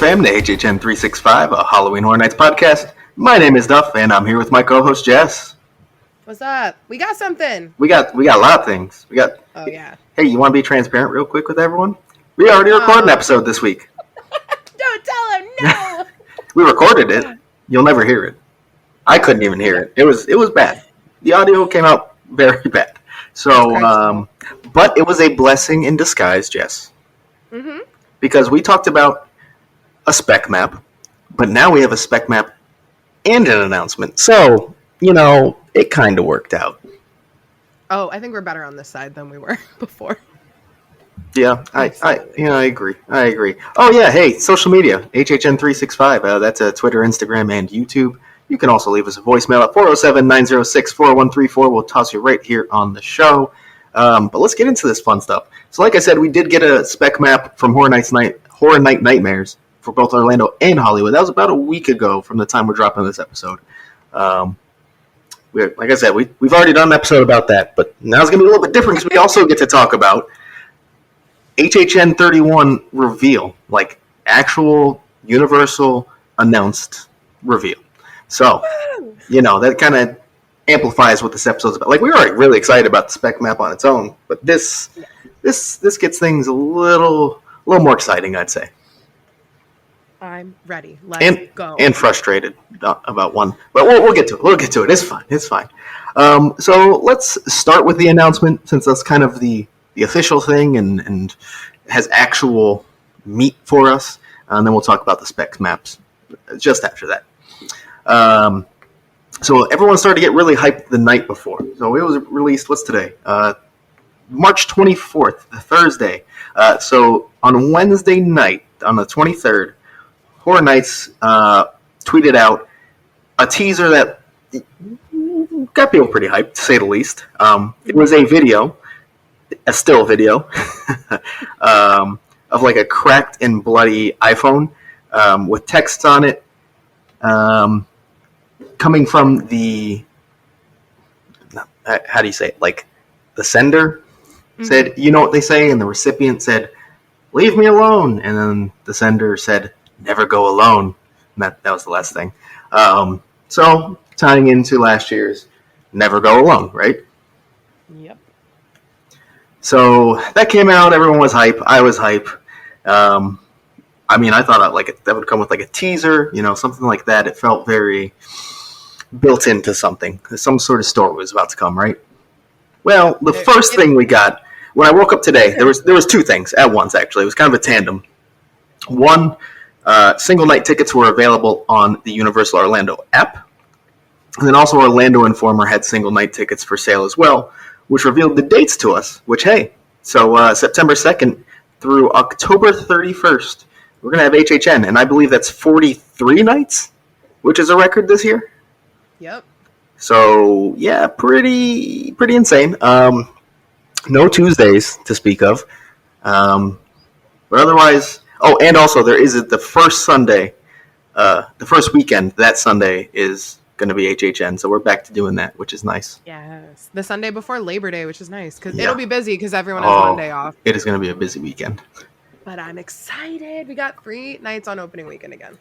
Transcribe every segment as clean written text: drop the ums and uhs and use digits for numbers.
Welcome to HHN 365, a Halloween Horror Nights podcast. My name is Duff, and I'm here with my co-host Jess. What's up? We got something. We got a lot of things. Oh yeah. Hey, you want to be transparent real quick with everyone? We already recorded an episode this week. Don't tell him. No. We recorded it. You'll never hear it. I couldn't even hear it. It was bad. The audio came out very bad. So, but it was a blessing in disguise, Jess. Mm-hmm. Because we talked about a spec map, but now we have a spec map and an announcement. So, it kind of worked out. Oh, I think we're better on this side than we were before. Yeah, I agree. Oh yeah, hey, social media, HHN365. That's Twitter, Instagram, and YouTube. You can also leave us a voicemail at 407-906-4134. We'll toss you right here on the show. But let's get into this fun stuff. So like I said, we did get a spec map from Horror Night Nightmares for both Orlando and Hollywood. That was about a week ago from the time we're dropping this episode. Like I said, we've already done an episode about that, but now it's going to be a little bit different because we also get to talk about HHN 31 reveal, like actual Universal announced reveal. So, that kind of amplifies what this episode's about. Like, we were already really excited about the spec map on its own, but this gets things a little more exciting, I'd say. I'm ready. Let's go. And frustrated about one, but we'll get to it. It's fine. So let's start with the announcement, since that's kind of the official thing and has actual meat for us, and then we'll talk about the spec maps just after that. So everyone started to get really hyped the night before. So it was released, what's today? March 24th, the Thursday. So on Wednesday night, on the 23rd, Horror Nights tweeted out a teaser that got people pretty hyped, to say the least. It was a still video, of like a cracked and bloody iPhone with text on it. Coming from the, how do you say it? Like, the sender said, you know what they say? And the recipient said, leave me alone. And then the sender said, never go alone. And that was the last thing. So, tying into last year's Never Go Alone, right? Yep. So, that came out. Everyone was hype. I was hype. I thought that would come with like a teaser, something like that. It felt very built into something. Some sort of story was about to come, right? Well, the first thing we got, when I woke up today, there was two things at once, actually. It was kind of a tandem. One, single night tickets were available on the Universal Orlando app. And then also Orlando Informer had single night tickets for sale as well, which revealed the dates to us, which, hey, so September 2nd through October 31st, we're going to have HHN, and I believe that's 43 nights, which is a record this year. Yep. So, yeah, pretty insane. No Tuesdays to speak of. But otherwise, and also there is the first Sunday, the first weekend, that Sunday is going to be HHN, so we're back to doing that, which is nice. Yes. The Sunday before Labor Day, which is nice, because it'll be busy because everyone has Monday off. It is going to be a busy weekend. But I'm excited. We got 3 nights on opening weekend again.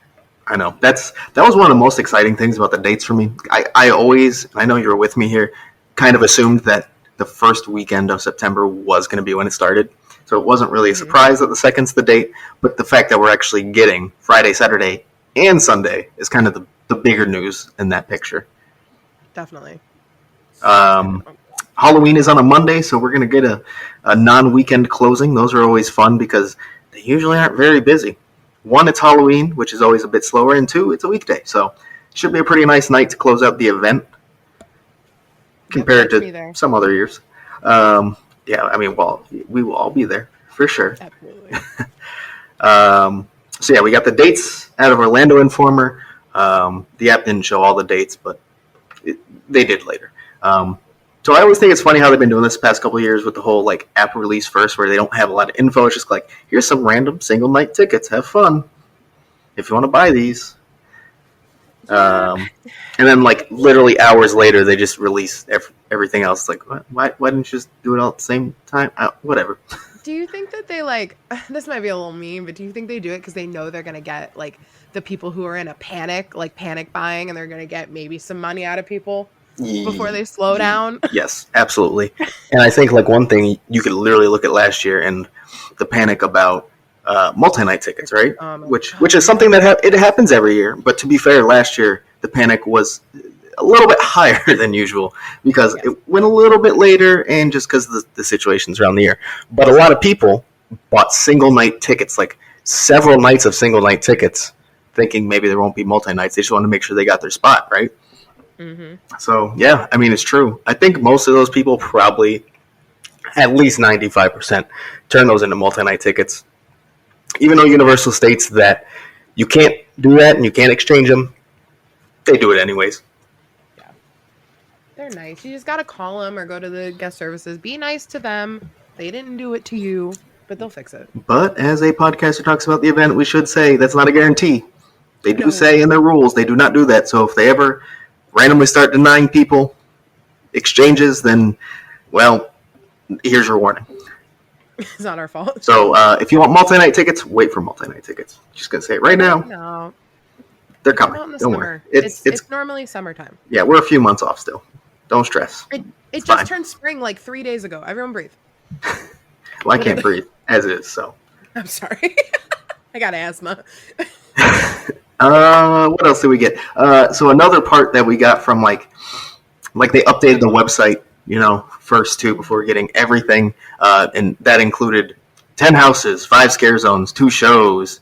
I know. That was one of the most exciting things about the dates for me. I always, I know you were with me here, kind of assumed that the first weekend of September was going to be when it started. So it wasn't really a surprise that the second's the date, but the fact that we're actually getting Friday, Saturday, and Sunday is kind of the bigger news in that picture. Definitely. Halloween is on a Monday, so we're going to get a non-weekend closing. Those are always fun because they usually aren't very busy. 1, it's Halloween, which is always a bit slower, and 2, it's a weekday. So it should be a pretty nice night to close out the event compared to some other years. We will all be there for sure. Absolutely. So yeah, we got the dates out of Orlando Informer. The app didn't show all the dates, but they did later. So I always think it's funny how they've been doing this the past couple of years with the whole like app release first, where they don't have a lot of info. It's just like, here's some random single night tickets. Have fun if you want to buy these. And then like literally hours later, they just release everything else. It's like, why didn't you just do it all at the same time? Whatever. Do you think that they like, this might be a little mean, but do you think they do it because they know they're going to get like the people who are in a panic, like panic buying, and they're going to get maybe some money out of people before they slow down? Yes, absolutely. And I think like one thing you could literally look at last year and the panic about multi-night tickets, right? Which is something that it happens every year. But to be fair, last year the panic was a little bit higher than usual because it went a little bit later and just because of the situations around the year. But a lot of people bought single night tickets, like several nights of single night tickets, thinking maybe there won't be multi-nights. They just want to make sure they got their spot, right? Mm-hmm. So, yeah, I mean, it's true. I think most of those people probably, at least 95%, turn those into multi-night tickets. Even though Universal states that you can't do that and you can't exchange them, they do it anyways. They're nice. You just got to call them or go to the guest services. Be nice to them. They didn't do it to you, but they'll fix it. But as a podcaster talks about the event, we should say that's not a guarantee. They do say in their rules they do not do that. So if they ever randomly start denying people exchanges, then, well, here's your warning. It's not our fault. So if you want multi-night tickets, wait for multi-night tickets. Just going to say it right now. No. They're coming. Don't worry. It's normally summertime. Yeah, we're a few months off still. Don't stress. It just turned spring like 3 days ago. Everyone breathe. Well, I can't breathe as it is, so. I'm sorry. I got asthma. What else did we get? So another part that we got from like they updated the website, first too before getting everything, and that included 10 houses, 5 scare zones, 2 shows,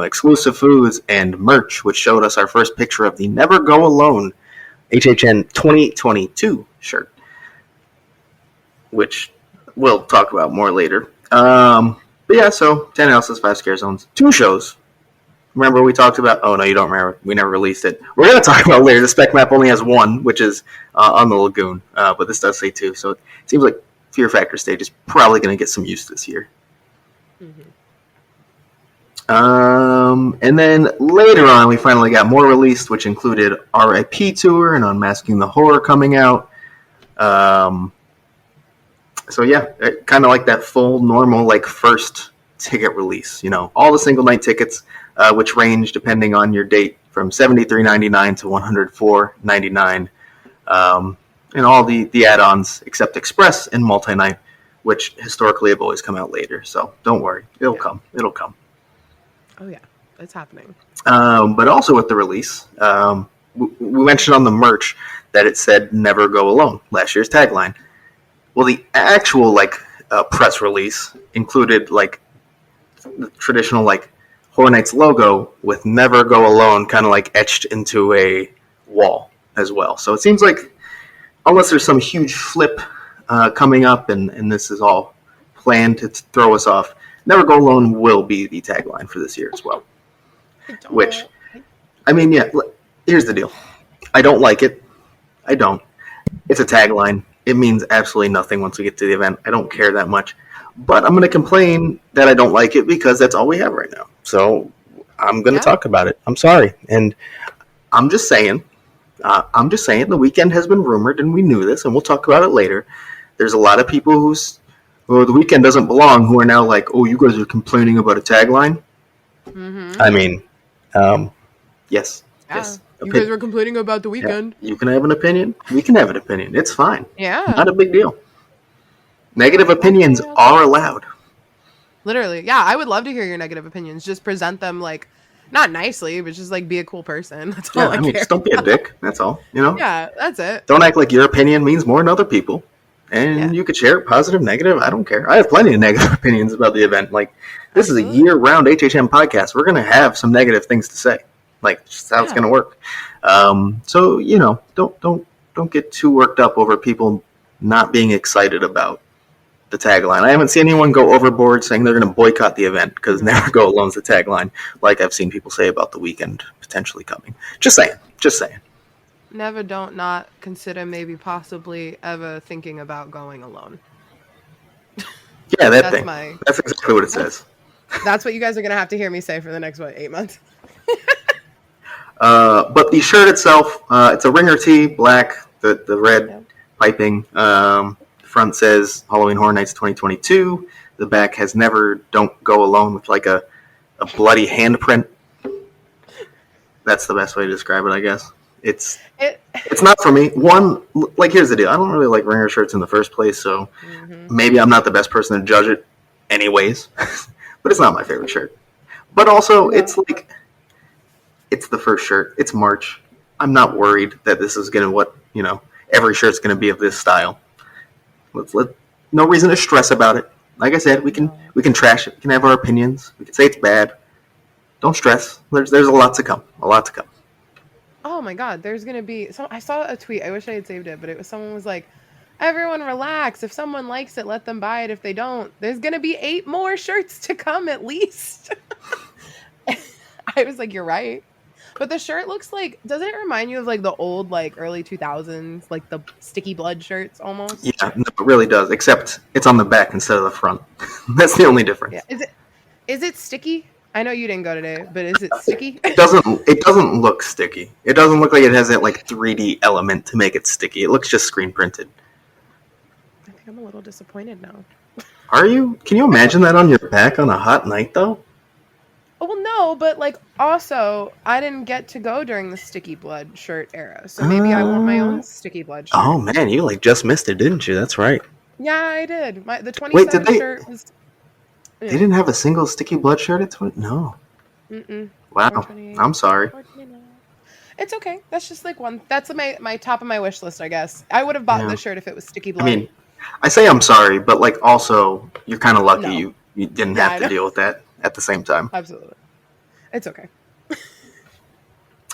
exclusive foods, and merch, which showed us our first picture of the Never Go Alone HHN 2022 shirt, which we'll talk about more later. But yeah, so 10 houses, 5 scare zones, 2 shows. Remember we talked about, oh no, you don't remember, we never released it. We're going to talk about it later. The spec map only has 1, which is on the lagoon, but this does say 2, so it seems like Fear Factor stage is probably going to get some use this year. Mm-hmm. And then later on, we finally got more released, which included RIP Tour and Unmasking the Horror coming out. So yeah, kind of like that full normal, like first ticket release. All the single night tickets, which range depending on your date from $73.99 to $104.99, and all the add-ons except Express and multi-night, which historically have always come out later. So don't worry, it'll come. Oh, yeah. It's happening. But also with the release, we mentioned on the merch that it said Never Go Alone, last year's tagline. Well, the actual, press release included, the traditional, Horror Nights logo with Never Go Alone kind of, etched into a wall as well. So it seems like, unless there's some huge flip coming up and this is all planned to throw us off, Never Go Alone will be the tagline for this year as well. Which, I mean, yeah, here's the deal. I don't like it. I don't. It's a tagline. It means absolutely nothing once we get to the event. I don't care that much. But I'm going to complain that I don't like it because that's all we have right now. So I'm going to talk about it. I'm sorry. And I'm just saying the weekend has been rumored and we knew this and we'll talk about it later. There's a lot of people the weekend doesn't belong, who are now like, oh, you guys are complaining about a tagline? Mm-hmm. I mean, yes. Yeah. Yes. You guys were complaining about the weekend. Yeah. You can have an opinion. We can have an opinion. It's fine. Yeah. Not a big deal. Negative opinions are allowed. Literally. Yeah, I would love to hear your negative opinions. Just present them, not nicely, but just, be a cool person. That's all I care. Just don't be a dick. That's all, Yeah, that's it. Don't act like your opinion means more than other people. And you could share it, positive, negative. I don't care. I have plenty of negative opinions about the event. This is a year-round HHN podcast. We're going to have some negative things to say. Just how it's going to work. So, don't get too worked up over people not being excited about the tagline. I haven't seen anyone go overboard saying they're going to boycott the event because Never Go Alone's the tagline, like I've seen people say about the weekend potentially coming. Just saying. Never, don't, not consider, maybe, possibly, ever thinking about going alone. Yeah, that's exactly what it says. That's what you guys are going to have to hear me say for the next, 8 months? But the shirt itself, it's a ringer tee, black, the red piping. Front says Halloween Horror Nights 2022. the back has never don't go alone with like a bloody handprint. That's the best way to describe it, I guess. It's It. it's not for me. One, like here's the deal. I don't really like ringer shirts in the first place, so Mhm. maybe I'm not the best person to judge it anyways. But it's not my favorite shirt. But also, No. it's like it's the first shirt. It's March. I'm not worried that this is gonna every shirt's gonna be of this style. Let no reason to stress about it. Like I said, No. we can trash it. We can have our opinions. We can say it's bad. Don't stress. There's a lot to come. A lot to come. Oh my God, there's gonna be so I saw a tweet. I wish I had saved it, but it was someone was like, "Everyone relax. If someone likes it, let them buy it. If they don't, there's gonna be 8 more shirts to come at least." I was like, "You're right." But the shirt looks like doesn't it remind you of like the old like early 2000s like the sticky blood shirts almost? Yeah, no, it really does. Except it's on the back instead of the front. That's the only Yeah. difference. Is it sticky? I know you didn't go today, but is it sticky? It doesn't look sticky. It doesn't look like it has that like 3D element to make it sticky. It looks just screen printed. I think I'm a little disappointed now. Are you? Can you imagine that on your back on a hot night though? Oh, well, no, but like also, I didn't get to go during the sticky blood shirt era, so maybe I want my own sticky blood shirt. Oh man, you like just missed it, didn't you? That's right. Yeah, I did. The Wait, did 27 they? shirt was. They didn't have a single sticky blood shirt at 20? No. Mm-mm. Wow. 428. I'm sorry. 429. It's okay. That's just like one. That's my top of my wish list, I guess. I would have bought Yeah. this shirt if it was sticky I blood. mean, I say I'm sorry, but like also you're kind of lucky No. you didn't Yeah, I have to know. deal with that at the same time. Absolutely. It's okay.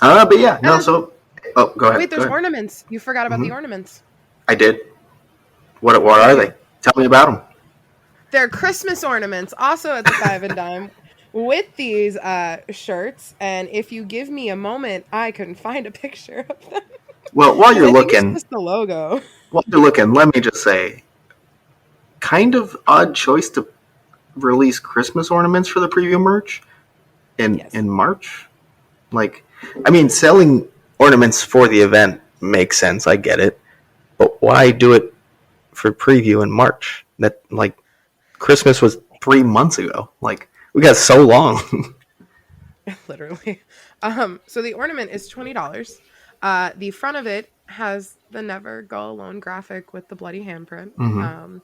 But yeah, no. then- So, oh, go ahead. Wait, there's go ahead. ornaments. You forgot about the Mhm. ornaments. I did. What are they? Tell me about them. They're Christmas ornaments, also at the Five and Dime, with these shirts. And if you give me a moment, I can find a picture of them. Well, while you're I think it's looking, just the logo. let me just say, kind of odd choice to release Christmas ornaments for the preview merch in March. Like, I mean, selling ornaments for the event makes sense. I get it, but why do it for preview in March? That like Christmas was 3 months ago. Like we got so long. Literally. So the ornament is $20. The front of it has the Never Go Alone graphic with the bloody handprint. Mhm.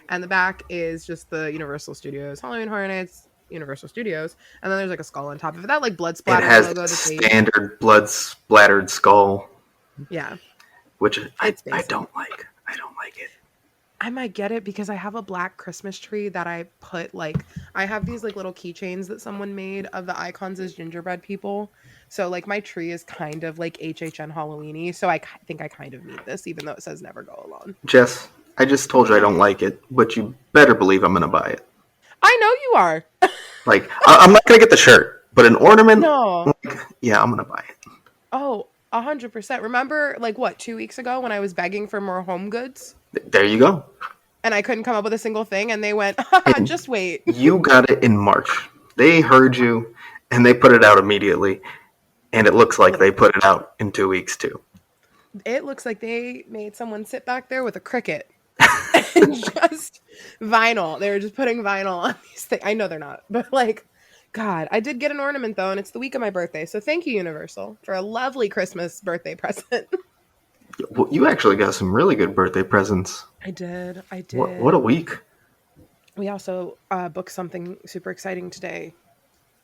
And the back is just the Universal Studios, Halloween Hornets, Universal Studios, and then there's like a skull on top of it. That like blood It splatter has logo. the standard blood splattered skull, Yeah, which I basic. don't like. I don't like it. I might get it because I have a black Christmas tree that I put like I have these like little keychains that someone made of the icons as gingerbread people. So like my tree is kind of like HHN Halloweeny. So I think I kind of need this, even though it says Never Go Alone. Jess, I just told you I don't like it, but you better believe I'm gonna buy it. I know you are. Like I'm not gonna get the shirt, but an ornament. No. Like, yeah, I'm gonna buy it. Oh, 100%. Remember, like what, 2 weeks ago when I was begging for more home goods There you go. and I couldn't come up with a single thing, and they went, And just wait. You got it in March. They heard you, and they put it out immediately. And it looks like they put it out in 2 weeks too. It looks like they made someone sit back there with a Cricut and just vinyl. They were just putting vinyl on these things. I know they're not, but like, God, I did get an ornament though, and it's the week of my birthday. So thank you, Universal, for a lovely Christmas birthday present. Well, you actually got some really good birthday presents. I did. What a week. We also booked something super exciting today.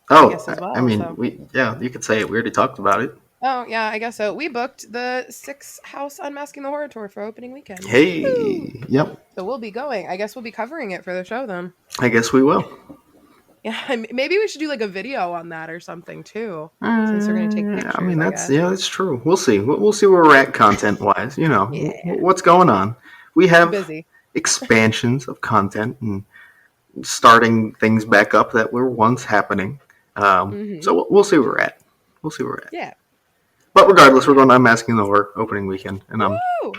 Oh, guess as well, I mean, so. you could say it. We already talked about it. Oh, yeah, I guess so. We booked the 6 House Unmasking the Horror Tour for opening weekend. Hey, Woo! yep. So we'll be going. I guess we'll be covering it for the show then. I guess we will. Yeah, maybe we should do like a video on that or something too. Since we're going to take pictures. I mean, that's true. We'll see. We'll see where we're at content wise. You know, Yeah. what's going on. We have busy expansions of content and starting things back up that were once happening. So we'll see where we're at. We'll see where we're at. Yeah. But regardless, we're going to Unmasking the Horror opening weekend, and I'm Woo!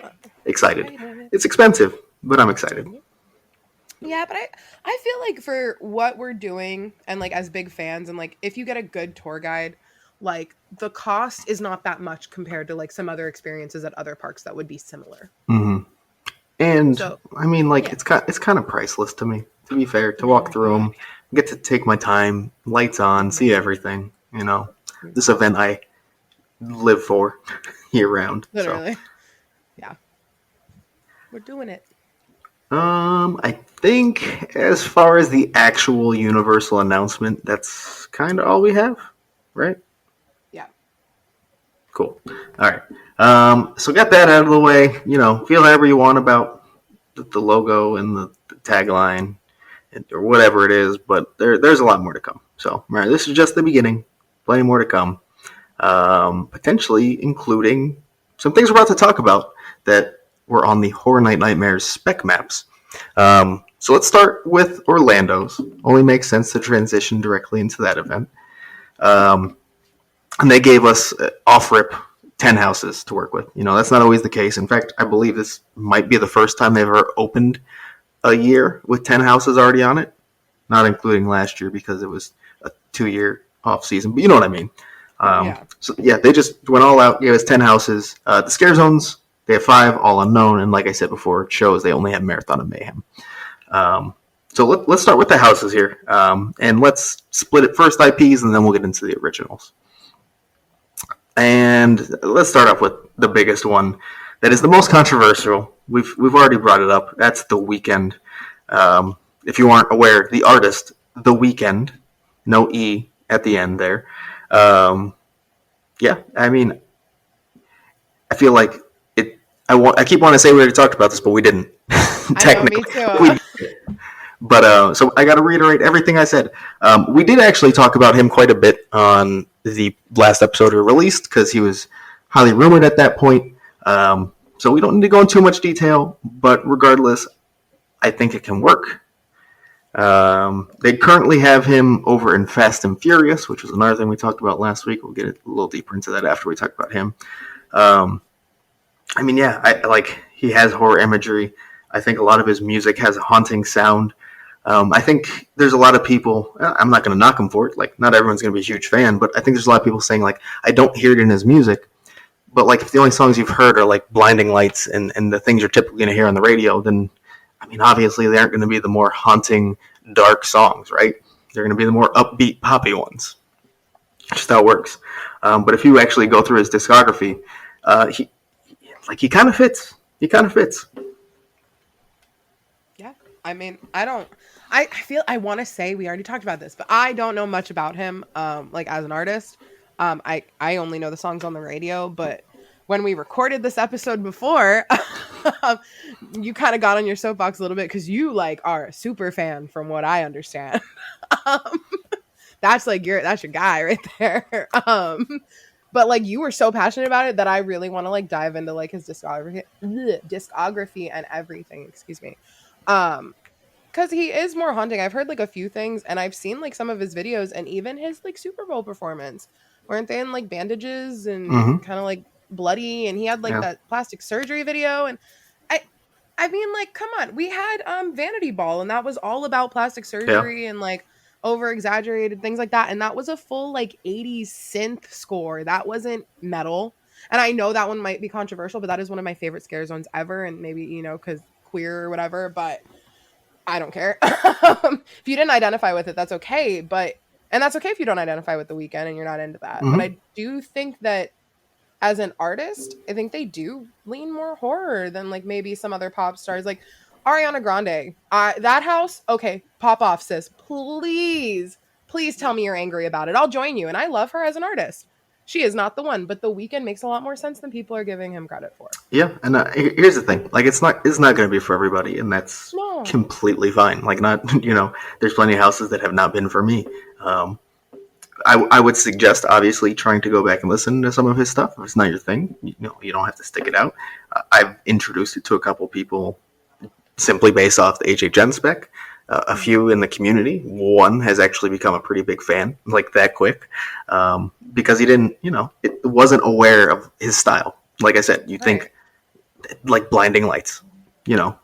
excited. It's expensive, but I'm excited. Yeah, but I feel like for what we're doing and like as big fans and like if you get a good tour guide, like the cost is not that much compared to like some other experiences at other parks that would be similar. Mm-hmm. And So, I mean, like yeah. it's kind of priceless to me. To be fair, to walk through them, get to take my time, lights on, see everything. This event I live for year round. Literally. So. Yeah. We're doing it. I think as far as the actual Universal announcement, that's kind of all we have, right? Yeah. Cool. All right. So got that out of the way. Feel however you want about the logo and the tagline or whatever it is, but there's a lot more to come. So, right, this is just the beginning. Plenty more to come. Potentially including some things we're about to talk about that were on the Horror Night Nightmares spec maps. So let's start with Orlando's. Only makes sense to transition directly into that event. And they gave us off-rip 10 houses to work with. That's not always the case. In fact, I believe this might be the first time they've ever opened a year with 10 houses already on it. Not including last year because it was a 2-year off season, but you know what I mean. So they just went all out, gave us 10 houses. The scare zones, they have 5, all unknown, and like I said before, it shows they only have Marathon and Mayhem. So let's start with the houses here, and let's split it first IPs, and then we'll get into the originals. And let's start off with the biggest one that is the most controversial. We've already brought it up. That's The Weeknd. If you aren't aware, the artist, The Weeknd, no E at the end there. Yeah, I mean, I feel like it. I keep wanting to say we already talked about this, but we didn't. Technically, I know, me too. But so I got to reiterate everything I said. We did actually talk about him quite a bit on the last episode we released because he was highly rumored at that point. So we don't need to go into too much detail, but regardless, I think it can work. They currently have him over in Fast and Furious, which was another thing we talked about last week. We'll get a little deeper into that after we talk about him. I mean, yeah, he has horror imagery. I think a lot of his music has a haunting sound. I think there's a lot of people, I'm not going to knock him for it, like not everyone's going to be a huge fan, but I think there's a lot of people saying like, I don't hear it in his music, but like if the only songs you've heard are like Blinding Lights and the things you're typically going to hear on the radio, then I mean, obviously they aren't going to be the more haunting, dark songs, right? They're going to be the more upbeat, poppy ones. Just how it works. But if you actually go through his discography, he kind of fits. He kind of fits. Yeah, I mean, I feel I want to say we already talked about this, but I don't know much about him. Like as an artist, I only know the songs on the radio. But when we recorded this episode before, you kind of got on your soapbox a little bit because you like are a super fan, from what I understand. That's your guy right there. But like you were so passionate about it that I really want to like dive into like his discography and everything. Excuse me. Because he is more haunting. I've heard like a few things, and I've seen like some of his videos, and even his like Super Bowl performance. Weren't they in like bandages and kind of like bloody? And he had like that plastic surgery video, and I mean, like, come on, we had Vanity Ball, and that was all about plastic surgery and like over exaggerated things like that, and that was a full like 80s synth score. That wasn't metal, and I know that one might be controversial, but that is one of my favorite scare zones ever, and maybe because queer or whatever, but I don't care. If you didn't identify with it, that's okay. And that's okay if you don't identify with The Weeknd and you're not into that. But I do think that as an artist, I think they do lean more horror than like maybe some other pop stars, like Ariana Grande. That house, okay, pop off, sis. Please tell me you're angry about it. I'll join you. And I love her as an artist. She is not the one, but The Weeknd makes a lot more sense than people are giving him credit for. Yeah, and here's the thing: like, it's not going to be for everybody, and that's completely fine. Like, not there's plenty of houses that have not been for me. I would suggest obviously trying to go back and listen to some of his stuff. If it's not your thing, you don't have to stick it out. I've introduced it to a couple people simply based off the HHN spec. A few in the community. One has actually become a pretty big fan, like that quick, because he didn't, it wasn't aware of his style. Like I said, you think like Blinding Lights,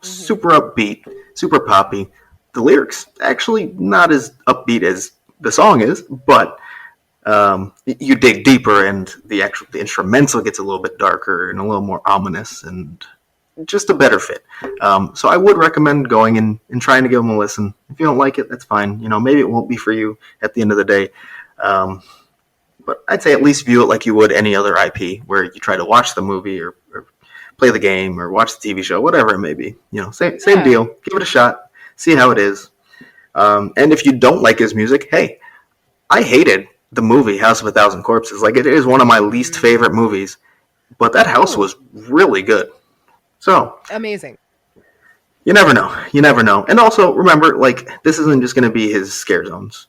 super upbeat, super poppy. The lyrics actually not as upbeat as the song is, but you dig deeper and the instrumental gets a little bit darker and a little more ominous, and just a better fit. So I would recommend going and trying to give them a listen. If you don't like it, that's fine. Maybe it won't be for you at the end of the day. But I'd say at least view it like you would any other IP, where you try to watch the movie or play the game or watch the TV show, whatever it may be. Same deal. Give it a shot. See how it is. And if you don't like his music, hey, I hated the movie House of a Thousand Corpses. Like, it is one of my least favorite movies, but that house was really good. So amazing. You never know. And also remember, like, this isn't just going to be his scare zones.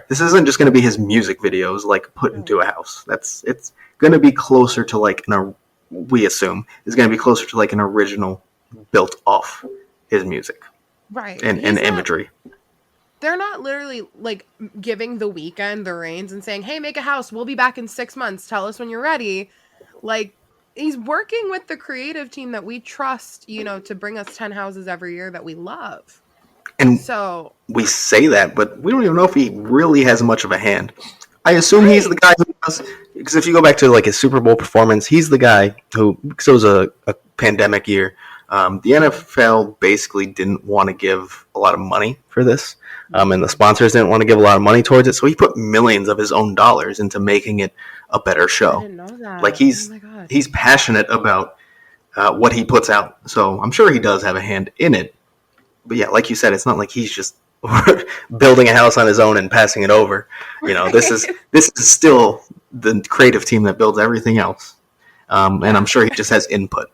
This isn't just going to be his music videos, like, put into a house. It's going to be closer to, like, we assume is going to be closer to, like, an original built off his music, right? And imagery. They're not literally, like, giving The Weeknd the reins and saying, "Hey, make a house. We'll be back in 6 months. Tell us when you're ready." Like, he's working with the creative team that we trust, to bring us 10 houses every year that we love. And so we say that, but we don't even know if he really has much of a hand. I assume he's the guy who does, because if you go back to, like, his Super Bowl performance, he's the guy who, because it was a pandemic year, the NFL basically didn't want to give a lot of money for this, and the sponsors didn't want to give a lot of money towards it, so he put millions of his own dollars into making it a better show. I didn't know that. Like, he's passionate about what he puts out, so I'm sure he does have a hand in it. But yeah, like you said, it's not like he's just building a house on his own and passing it over. This is still the creative team that builds everything else, and I'm sure he just has input,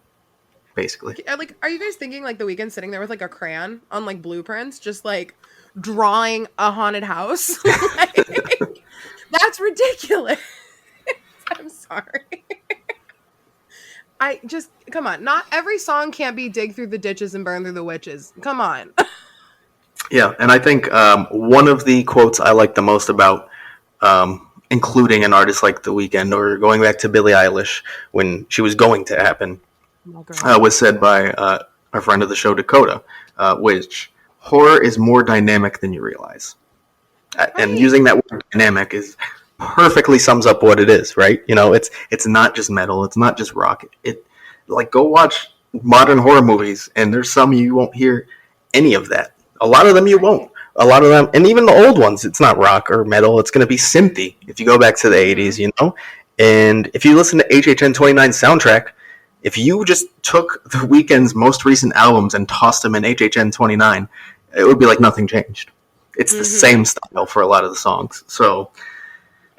basically. Like, are you guys thinking, like, The Weeknd sitting there with, like, a crayon on, like, blueprints, just, like, drawing a haunted house? Like, that's ridiculous. I'm sorry. Come on. Not every song can't be dig through the ditches and burn through the witches. Come on. Yeah, and I think one of the quotes I like the most about including an artist like The Weeknd, or going back to Billie Eilish when she was going to happen, was said by our friend of the show, Dakota, which horror is more dynamic than you realize. Right. And using that word dynamic perfectly sums up what it is, right? It's not just metal, it's not just rock. Go watch modern horror movies, and there's some you won't hear any of that. A lot of them you won't. A lot of them, and even the old ones, it's not rock or metal. It's going to be synthy if you go back to the 80s, And if you listen to HHN 29 soundtrack, if you just took The Weeknd's most recent albums and tossed them in HHN 29, it would be like nothing changed. It's the same style for a lot of the songs. So,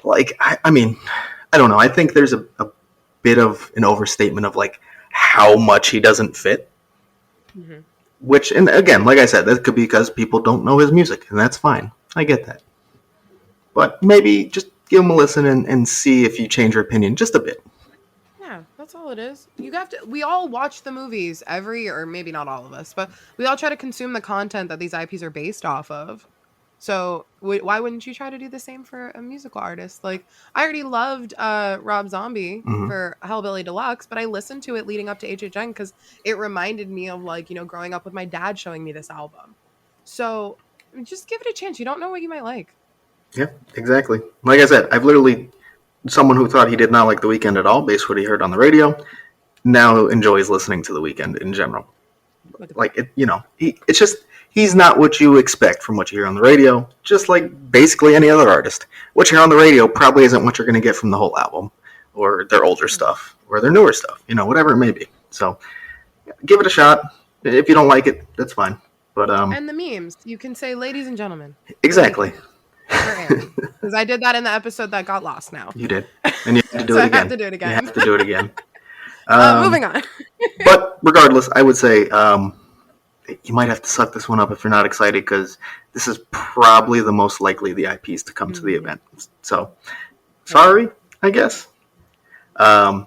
like, I mean, I don't know. I think there's a bit of an overstatement of, like, how much he doesn't fit. Mm-hmm. Which, and again, like I said, that could be because people don't know his music, and that's fine. I get that. But maybe just give him a listen and see if you change your opinion just a bit. Yeah, that's all it is. We all watch the movies or maybe not all of us, but we all try to consume the content that these IPs are based off of. So why wouldn't you try to do the same for a musical artist? Like, I already loved Rob Zombie for Hellbilly Deluxe, but I listened to it leading up to HHN because it reminded me of, like, growing up with my dad showing me this album. So just give it a chance. You don't know what you might like. Yeah, exactly. Like I said, I've literally, someone who thought he did not like The Weeknd at all based on what he heard on the radio, now enjoys listening to The Weeknd in general. Like, it's just, he's not what you expect from what you hear on the radio, just like basically any other artist. What you hear on the radio probably isn't what you're going to get from the whole album, or their older stuff, or their newer stuff, whatever it may be. So, give it a shot. If you don't like it, that's fine. But and the memes, you can say, "Ladies and gentlemen." Exactly. Because I did that in the episode that got lost now. You did. And you have to do it again. I have to do it again. You have to do it again. Moving on. But regardless, I would say you might have to suck this one up if you're not excited, because this is probably the most likely the IPs to come to the event. So, sorry, I guess. Yeah,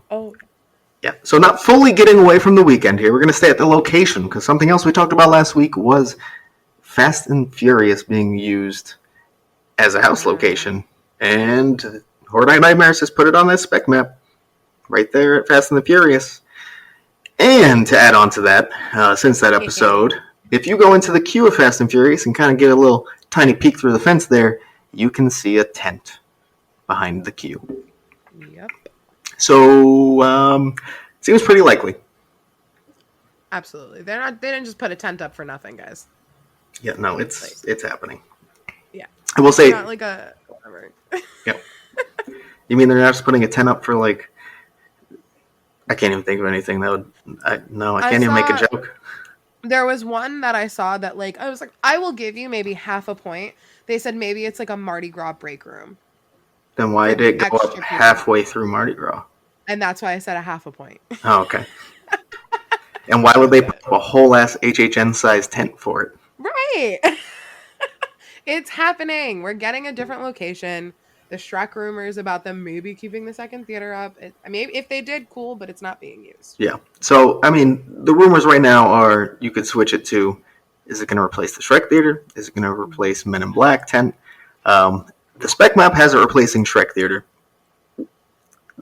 so not fully getting away from The Weeknd here. We're going to stay at the location, because something else we talked about last week was Fast and Furious being used as a house location. And Horror Night Nightmares has put it on that spec map right there at Fast and the Furious. And to add on to that, since that episode, if you go into the queue of Fast and Furious and kind of get a little tiny peek through the fence there, you can see a tent behind the queue. Yep. So, seems pretty likely. Absolutely. They didn't just put a tent up for nothing, guys. Yeah, no, it's happening. Yeah. I will say, not like a whatever. Yeah. You mean they're not just putting a tent up for like? I can't even think of anything that would. I can't even make a joke. There was one that I saw that like I was like, I will give you maybe half a point. They said maybe it's like a Mardi Gras break room. Then why did it go up halfway through Mardi Gras? And that's why I said a half a point. Oh, okay. And why would they put up a whole ass HHN size tent for it? Right. It's happening. We're getting a different location. The Shrek rumors about them maybe keeping the second theater up. I mean, if they did, cool, but it's not being used. Yeah. So, I mean, the rumors right now are you could switch it to, is it going to replace the Shrek Theater? Is it going to replace Men in Black tent? The spec map has it replacing Shrek Theater.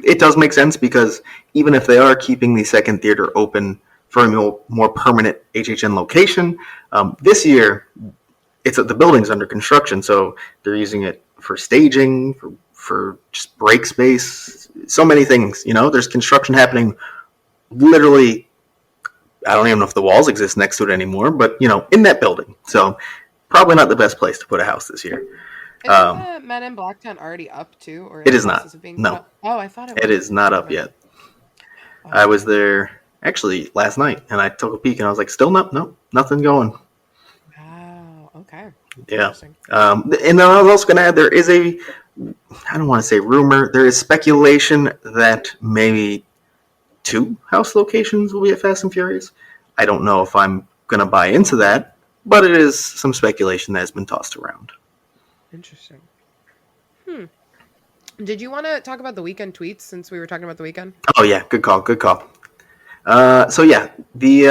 It does make sense because even if they are keeping the second theater open for a more permanent HHN location, this year the building's under construction, so they're using it for staging, for just break space, so many things. There's construction happening literally. I don't even know if the walls exist next to it anymore, but in that building. So probably not the best place to put a house this year. Isn't the Men in Black tent already up too? Or it is not. No. Oh, I thought it was. It is not up yet. Oh. I was there actually last night, and I took a peek, and I was like, still no, nothing going. Wow. Okay. Yeah. And then I was also going to add, there is I don't want to say rumor, there is speculation that maybe 2 house locations will be at Fast and Furious. I don't know if I'm going to buy into that, but it is some speculation that has been tossed around. Interesting. Did you want to talk about the weekend tweets since we were talking about the weekend? Oh, yeah. Good call. So, yeah, the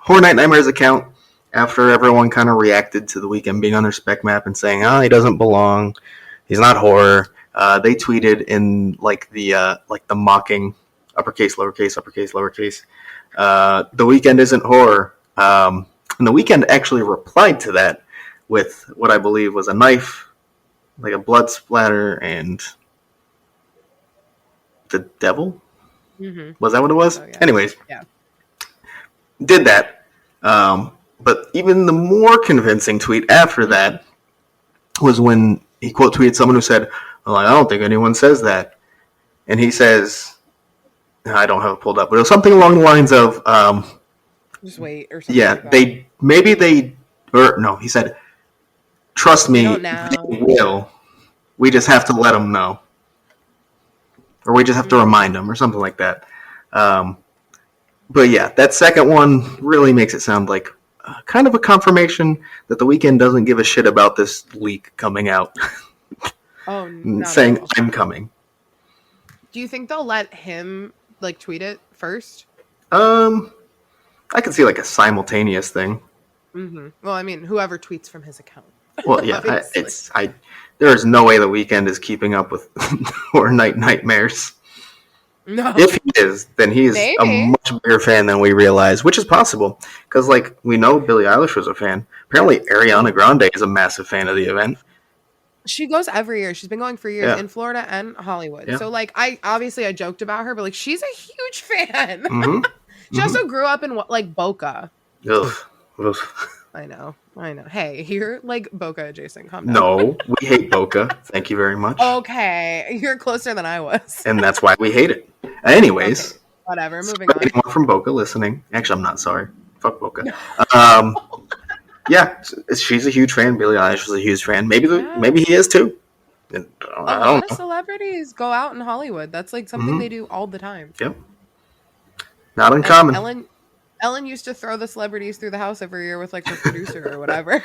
Horror Night Nightmares account, after everyone kind of reacted to the weekend being on their spec map and saying, he doesn't belong, he's not horror, they tweeted in like the mocking uppercase, lowercase, the weekend isn't horror. And the weekend actually replied to that with what I believe was a knife, like a blood splatter, and the devil? Mm-hmm. Was that what it was? Oh, yeah. Anyways. Yeah. Did that. But even the more convincing tweet after that was when he quote tweeted someone who said, well, I don't think anyone says that. And he says, I don't have it pulled up, but it was something along the lines of just wait or something. Yeah, he said, trust me, they will. We just have to let them know. Or we just have to remind them or something like that. But yeah, that second one really makes it sound like kind of a confirmation that the weekend doesn't give a shit about this leak coming out. Saying, I'm coming. Do you think they'll let him tweet it first? I could see like a simultaneous thing. Mm-hmm. Well, I mean, whoever tweets from his account. Well, yeah, there is no way the weekend is keeping up with Horror Night Nightmares. No. If he is, then he is a much bigger fan than we realize, which is possible. Because, we know Billie Eilish was a fan. Apparently, Ariana Grande is a massive fan of the event. She goes every year. She's been going for years in Florida and Hollywood. Yeah. So, I joked about her, but, she's a huge fan. Mm-hmm. She also grew up in, Boca. Ugh. I know. Hey, you're Boca adjacent. Calm down. No, we hate Boca. Thank you very much. Okay, you're closer than I was. And that's why we hate it. Anyways. Okay, whatever, moving on. Anyone from Boca listening. Actually, I'm not sorry. Fuck Boca. Yeah, she's a huge fan. Billie Eilish was a huge fan. Maybe he is too. A lot of celebrities go out in Hollywood. That's something they do all the time. Yep. Not uncommon. Ellen used to throw the celebrities through the house every year with her producer or whatever.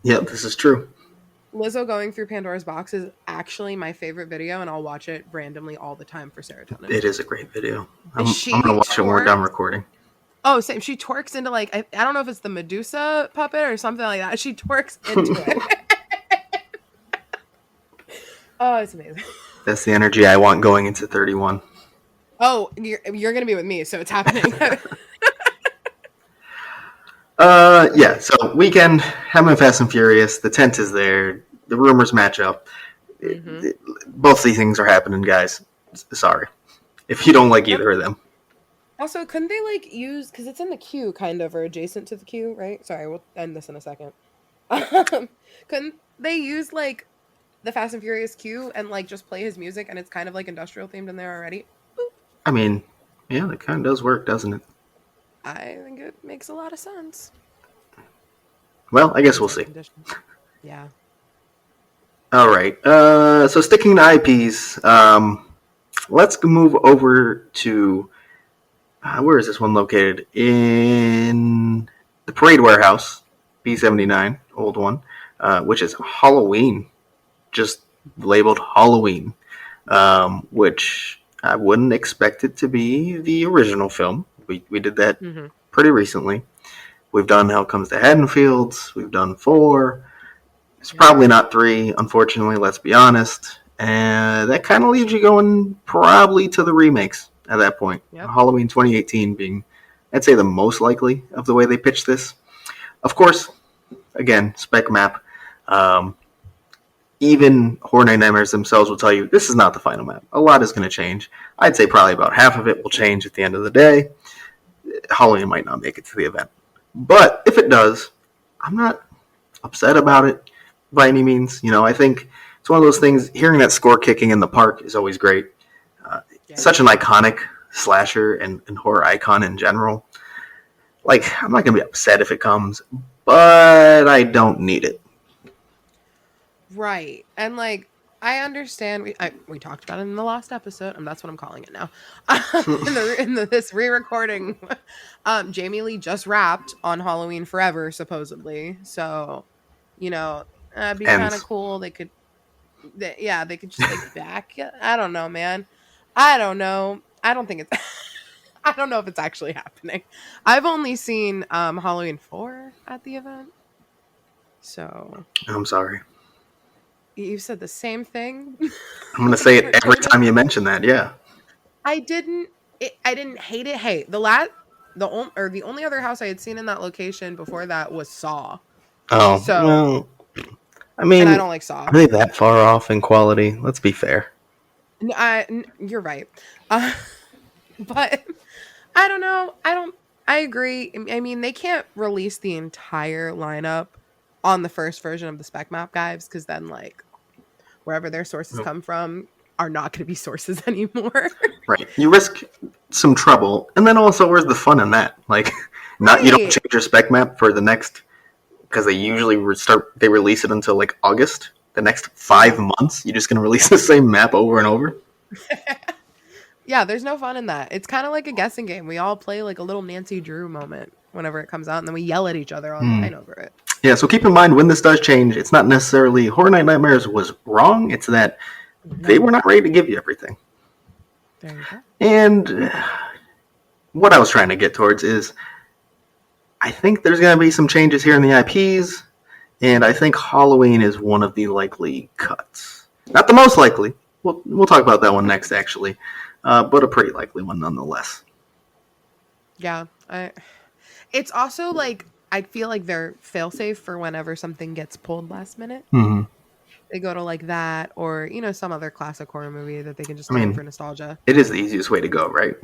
Yeah, this is true. Lizzo going through Pandora's Box is actually my favorite video, and I'll watch it randomly all the time for serotonin. It is a great video. I'm going to watch it when we're done recording. Oh, same. She twerks into I don't know if it's the Medusa puppet or something like that. She twerks into it. Oh, it's amazing. That's the energy I want going into 31. Oh, you're going to be with me, so it's happening. Yeah, so weekend, having Fast and Furious, the tent is there, the rumors match up. Both these things are happening, guys. Sorry. If you don't like either of them. Also, couldn't they like use because it's in the queue kind of or adjacent to the queue, right? Sorry, we'll end this in a second. Couldn't they use like the Fast and Furious queue and like just play his music and it's kind of like industrial themed in there already? Boop. I mean, yeah, that kind of does work, doesn't it? I think it makes a lot of sense. Well, I guess we'll Terms and see. conditions. Yeah. All right. So sticking to IPs, let's move over to where is this one located? In the Parade Warehouse, B79, old one, which is Halloween, just labeled Halloween, which I wouldn't expect it to be the original film. We did that Mm-hmm. pretty recently. We've done Hell Comes to Haddonfields. We've done 4. It's Yep. probably not 3, unfortunately, let's be honest. And that kind of leaves you going probably to the remakes at that point. Yep. Halloween 2018 being, I'd say, the most likely of the way they pitched this. Of course, again, spec map. Even Horror Night Nightmares themselves will tell you this is not the final map. A lot is going to change. I'd say probably about half of it will change at the end of the day. Halloween might not make it to the event. But if it does, I'm not upset about it by any means. You know, I think it's one of those things. Hearing that score kicking in the park is always great. Yeah. Such an iconic slasher and horror icon in general. Like, I'm not gonna be upset if it comes, but I don't need it. Right. And like I understand we talked about it in the last episode, and that's what I'm calling it now. This re-recording, Jamie Lee just rapped on Halloween Forever, supposedly. So, you know, it'd be kind of Ends. cool. They could just like back. I don't know, man. I don't know. I don't think it's. I don't know if it's actually happening. I've only seen Halloween 4 at the event, so I'm sorry. you said the same thing. I'm gonna say it every time you mention that. Yeah. I didn't. I didn't hate it. Hey, the only other house I had seen in that location before that was Saw. Oh So, well. I and I mean, don't like Saw. are they that far off in quality? Let's be fair. You're right. Uh, but I don't know. I don't. I agree. I mean, they can't release the entire lineup on the first version of the spec map guides because then, like, wherever their sources come from are not going to be sources anymore. Right. You risk some trouble, and then also, where's the fun in that? Like, not you don't Right. change your spec map for the next because they usually they release it until like August. The next 5 months, you're just gonna release the same map over and over. Yeah, there's no fun in that. It's kind of like a guessing game. We all play like a little Nancy Drew moment whenever it comes out, and then we yell at each other online over it. Yeah. So keep in mind when this does change, it's not necessarily Horror Night Nightmares was wrong. It's that they were not ready to give you everything. There you go. And what I was trying to get towards is, I think there's gonna be some changes here in the IPs. And I think Halloween is one of the likely cuts. Not the most likely. We'll talk about that one next, actually. But a pretty likely one nonetheless. Yeah, it's also like I feel like they're failsafe for whenever something gets pulled last minute. Mm-hmm. They go to like that or some other classic horror movie that they can just I throw in mean, for nostalgia. it is the easiest way to go, right?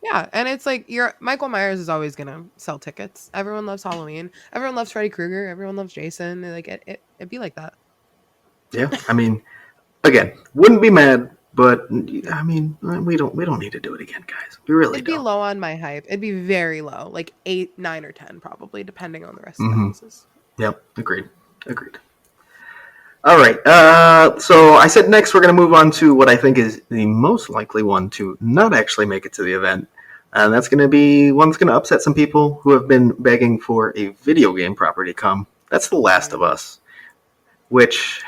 Yeah, and it's like Michael Myers is always gonna sell tickets. Everyone loves Halloween. Everyone loves Freddy Krueger. Everyone loves Jason. Like it'd be like that. Yeah. I mean, again, wouldn't be mad, but I mean, we don't need to do it again, guys. We really It'd be don't. low on my hype. It'd be very low, like 8, 9, or 10, probably, depending on the rest of the Mm-hmm. houses. Yep. Agreed. All right. So I said next we're going to move on to what I think is the most likely one to not actually make it to the event. And that's going to be one that's going to upset some people who have been begging for a video game property to come. That's The Last of Us, which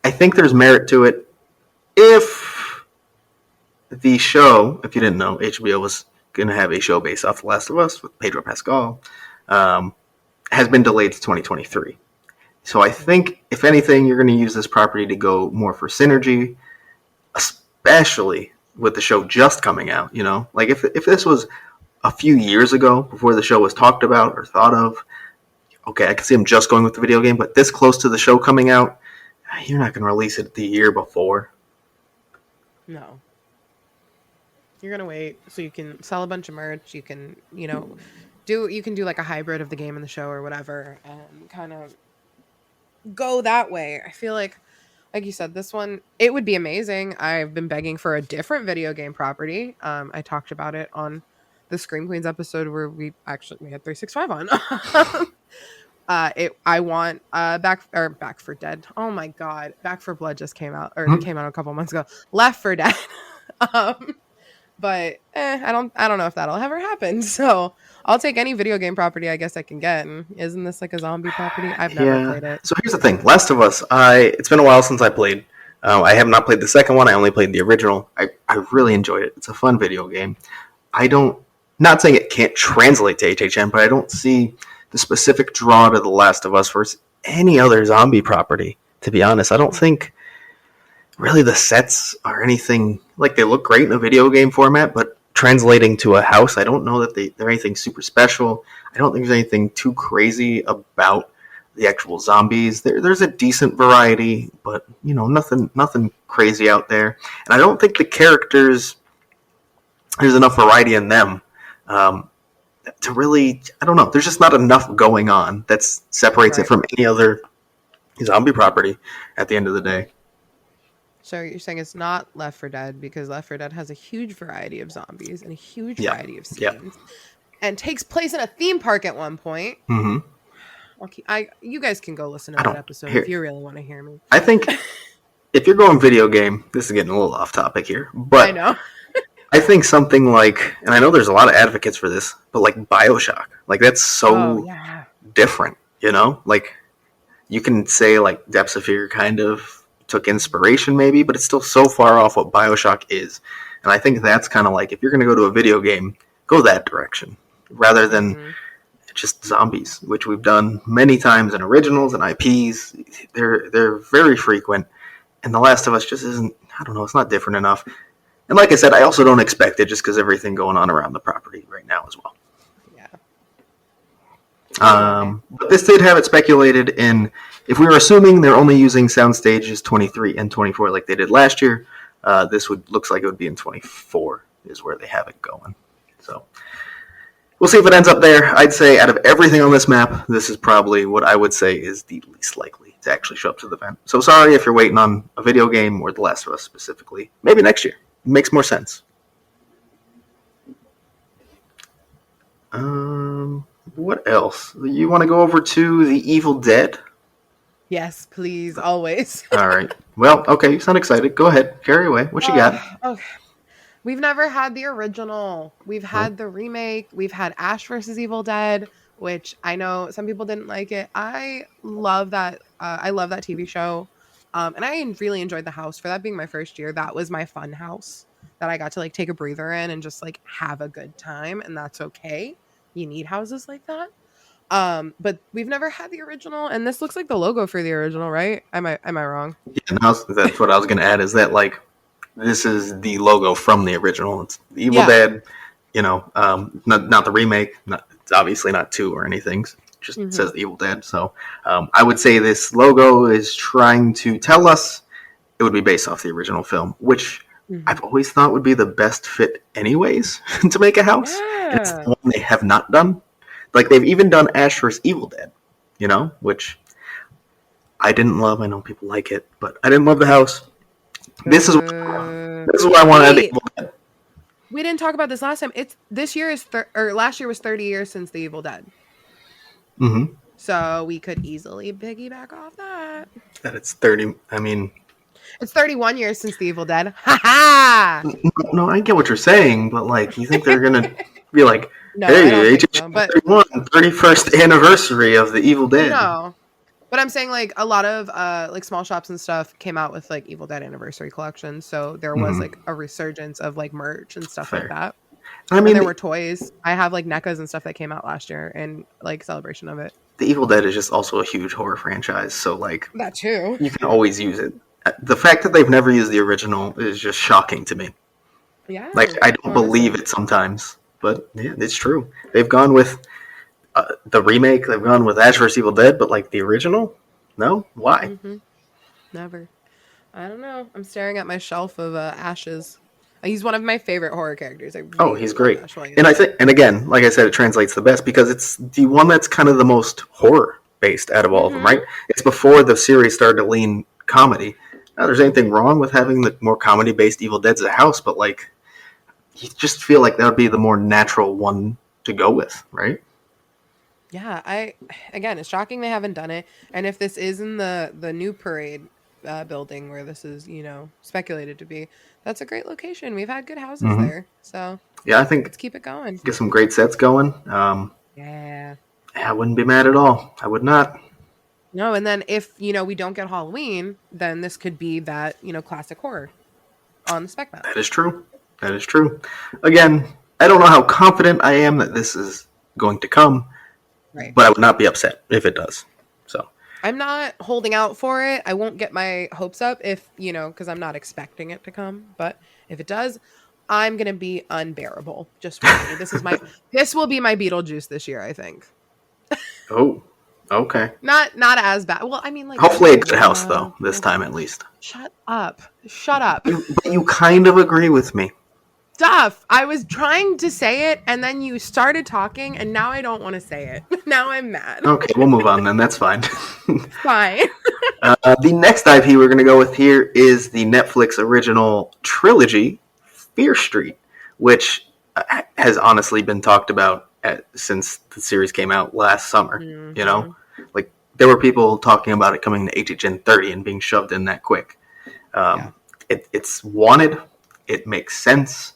I think there's merit to it. If the show, if you didn't know, HBO was going to have a show based off The Last of Us with Pedro Pascal, has been delayed to 2023. So I think, if anything, you're going to use this property to go more for synergy, especially with the show just coming out. Like if this was a few years ago before the show was talked about or thought of, okay, I can see them just going with the video game. But this close to the show coming out, you're not going to release it the year before. No. You're gonna wait so you can sell a bunch of merch. You can, do like a hybrid of the game and the show or whatever, and kind of go that way. I feel like you said, this one, it would be amazing. I've been begging for a different video game property. I talked about it on the Scream Queens episode where we had 365 on. I want Back for Dead. Oh my god, Back for Blood just came out a couple months ago. Left for Dead. um, but I don't know if that'll ever happen. So I'll take any video game property I guess I can get. And isn't this like a zombie property? I've never Yeah. played it. So here's the thing. Last of Us. It's been a while since I played. I have not played the second one. I only played the original. I really enjoyed it. It's a fun video game. I don't. Not saying it can't translate to HHN, but I don't see the specific draw to The Last of Us versus any other zombie property. To be honest, I don't think really the sets are anything like they look great in a video game format, but translating to a house, I don't know that they're anything super special. I don't think there's anything too crazy about the actual zombies. There's a decent variety, but nothing crazy out there. And I don't think the characters there's enough variety in them to really. I don't know. There's just not enough going on that separates it from any other zombie property. At the end of the day. So you're saying it's not Left 4 Dead because Left 4 Dead has a huge variety of zombies and a huge variety of scenes, and takes place in a theme park at one point. Mm-hmm. Okay, you guys can go listen to that episode if you really want to hear me. I think if you're going video game, this is getting a little off topic here, but I know. I think something like, and I know there's a lot of advocates for this, but like BioShock, like that's so different, Like you can say like Depths of Fear kind of took inspiration maybe, but it's still so far off what BioShock is. And I think that's kind of like, if you're going to go to a video game, go that direction rather than just zombies, which we've done many times in originals and IPs. They're very frequent, and The Last of Us just isn't, I don't know, it's not different enough. And like I said, I also don't expect it just because everything going on around the property right now as well. But this did have it speculated in, if we were assuming they're only using sound stages 23 and 24 like they did last year, this looks like it would be in 24 is where they have it going. So we'll see if it ends up there. I'd say out of everything on this map, this is probably what I would say is the least likely to actually show up to the event. So sorry if you're waiting on a video game or The Last of Us specifically. Maybe next year. It makes more sense. What else? You want to go over to The Evil Dead? Yes, please, always. All right. Well, okay, you sound excited. Go ahead. Carry away. What you got? Okay. We've never had the original. We've had the remake. We've had Ash vs. Evil Dead, which I know some people didn't like it. I love that. I love that TV show. And I really enjoyed the house. For that being my first year, that was my fun house that I got to like take a breather in and just like have a good time. And that's okay. You need houses like that. But we've never had the original, and this looks like the logo for the original, right? Am I wrong? Yeah, that's what I was going to add, is that like this is the logo from the original. It's the Evil Dead, not the remake. It's obviously not 2 or anything. Just says the Evil Dead. So I would say this logo is trying to tell us it would be based off the original film, which I've always thought would be the best fit anyways to make a house. And it's the one they have not done. Like, they've even done Ash vs. Evil Dead, which I didn't love. I know people like it, but I didn't love the house. This is what I wanted. Evil Dead. We didn't talk about this last time. Last year was 30 years since the Evil Dead. Mm-hmm. So we could easily piggyback off that. That it's 30. I mean, it's 31 years since the Evil Dead. Ha ha! No, I get what you're saying, but like, you think they're gonna be like, no, hey, HHN 31st anniversary of the Evil Dead. No. But I'm saying like a lot of like small shops and stuff came out with like Evil Dead anniversary collections, so there was like a resurgence of like merch and stuff like that. I mean, and there were toys. I have like NECAs and stuff that came out last year in like celebration of it. The Evil Dead is just also a huge horror franchise, so like that too. You can always use it. The fact that they've never used the original is just shocking to me. Yeah, like I don't believe it sometimes, but yeah, it's true. They've gone with the remake. They've gone with Ash vs. Evil Dead, but like the original, no, why? Never. I don't know. I'm staring at my shelf of Ashes. He's one of my favorite horror characters. I Oh, really he's love great. National And I Lampoon. think, and again, like I said, it translates the best because it's the one that's kind of the most horror based out of all of them, Mm-hmm. right? It's before the series started to lean comedy. Now, there's anything wrong with having the more comedy based Evil Dead's a house, but like, you just feel like that would be the more natural one to go with, right? Yeah, again, it's shocking they haven't done it. And if this is in the new parade building where this is, speculated to be, that's a great location. We've had good houses Mm-hmm. there, so Yeah, I think let's keep it going. get some great sets going. Yeah. I wouldn't be mad at all. I would not. No, and then if we don't get Halloween, then this could be that classic horror on the spec map. That is true. That is true. Again, I don't know how confident I am that this is going to come, Right. but I would not be upset if it does. So I'm not holding out for it. I won't get my hopes up if, because I'm not expecting it to come. But if it does, I'm going to be unbearable. Just wait. This will be my Beetlejuice this year, I think. oh, okay. Not as bad. Well, I mean, like, Hopefully a good house though, this time at least. Shut up. Shut up. But you kind of agree with me. Stuff. I was trying to say it and then you started talking and now I don't want to say it. Now I'm mad. Okay, we'll move on then. That's fine. Fine. The next IP we're going to go with here is the Netflix original trilogy, Fear Street, which has honestly been talked about since the series came out last summer. Mm-hmm. You know, like there were people talking about it coming to HHN 30 and being shoved in that quick. It's wanted. It makes sense.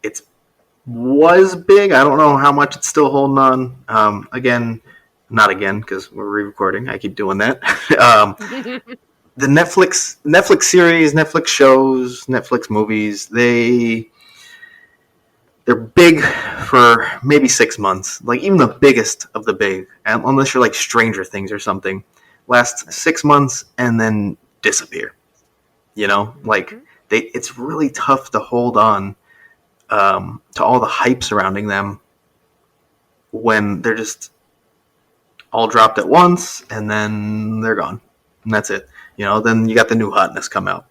It was big. I don't know how much it's still holding on. Not again because we're re-recording. I keep doing that. The Netflix series, Netflix shows, Netflix movies, they're big for maybe 6 months. Like even the biggest of the big, unless you're like Stranger Things or something, lasts 6 months and then disappear. Like it's really tough to hold on to all the hype surrounding them when they're just all dropped at once and then they're gone. And that's it. Then you got the new hotness come out.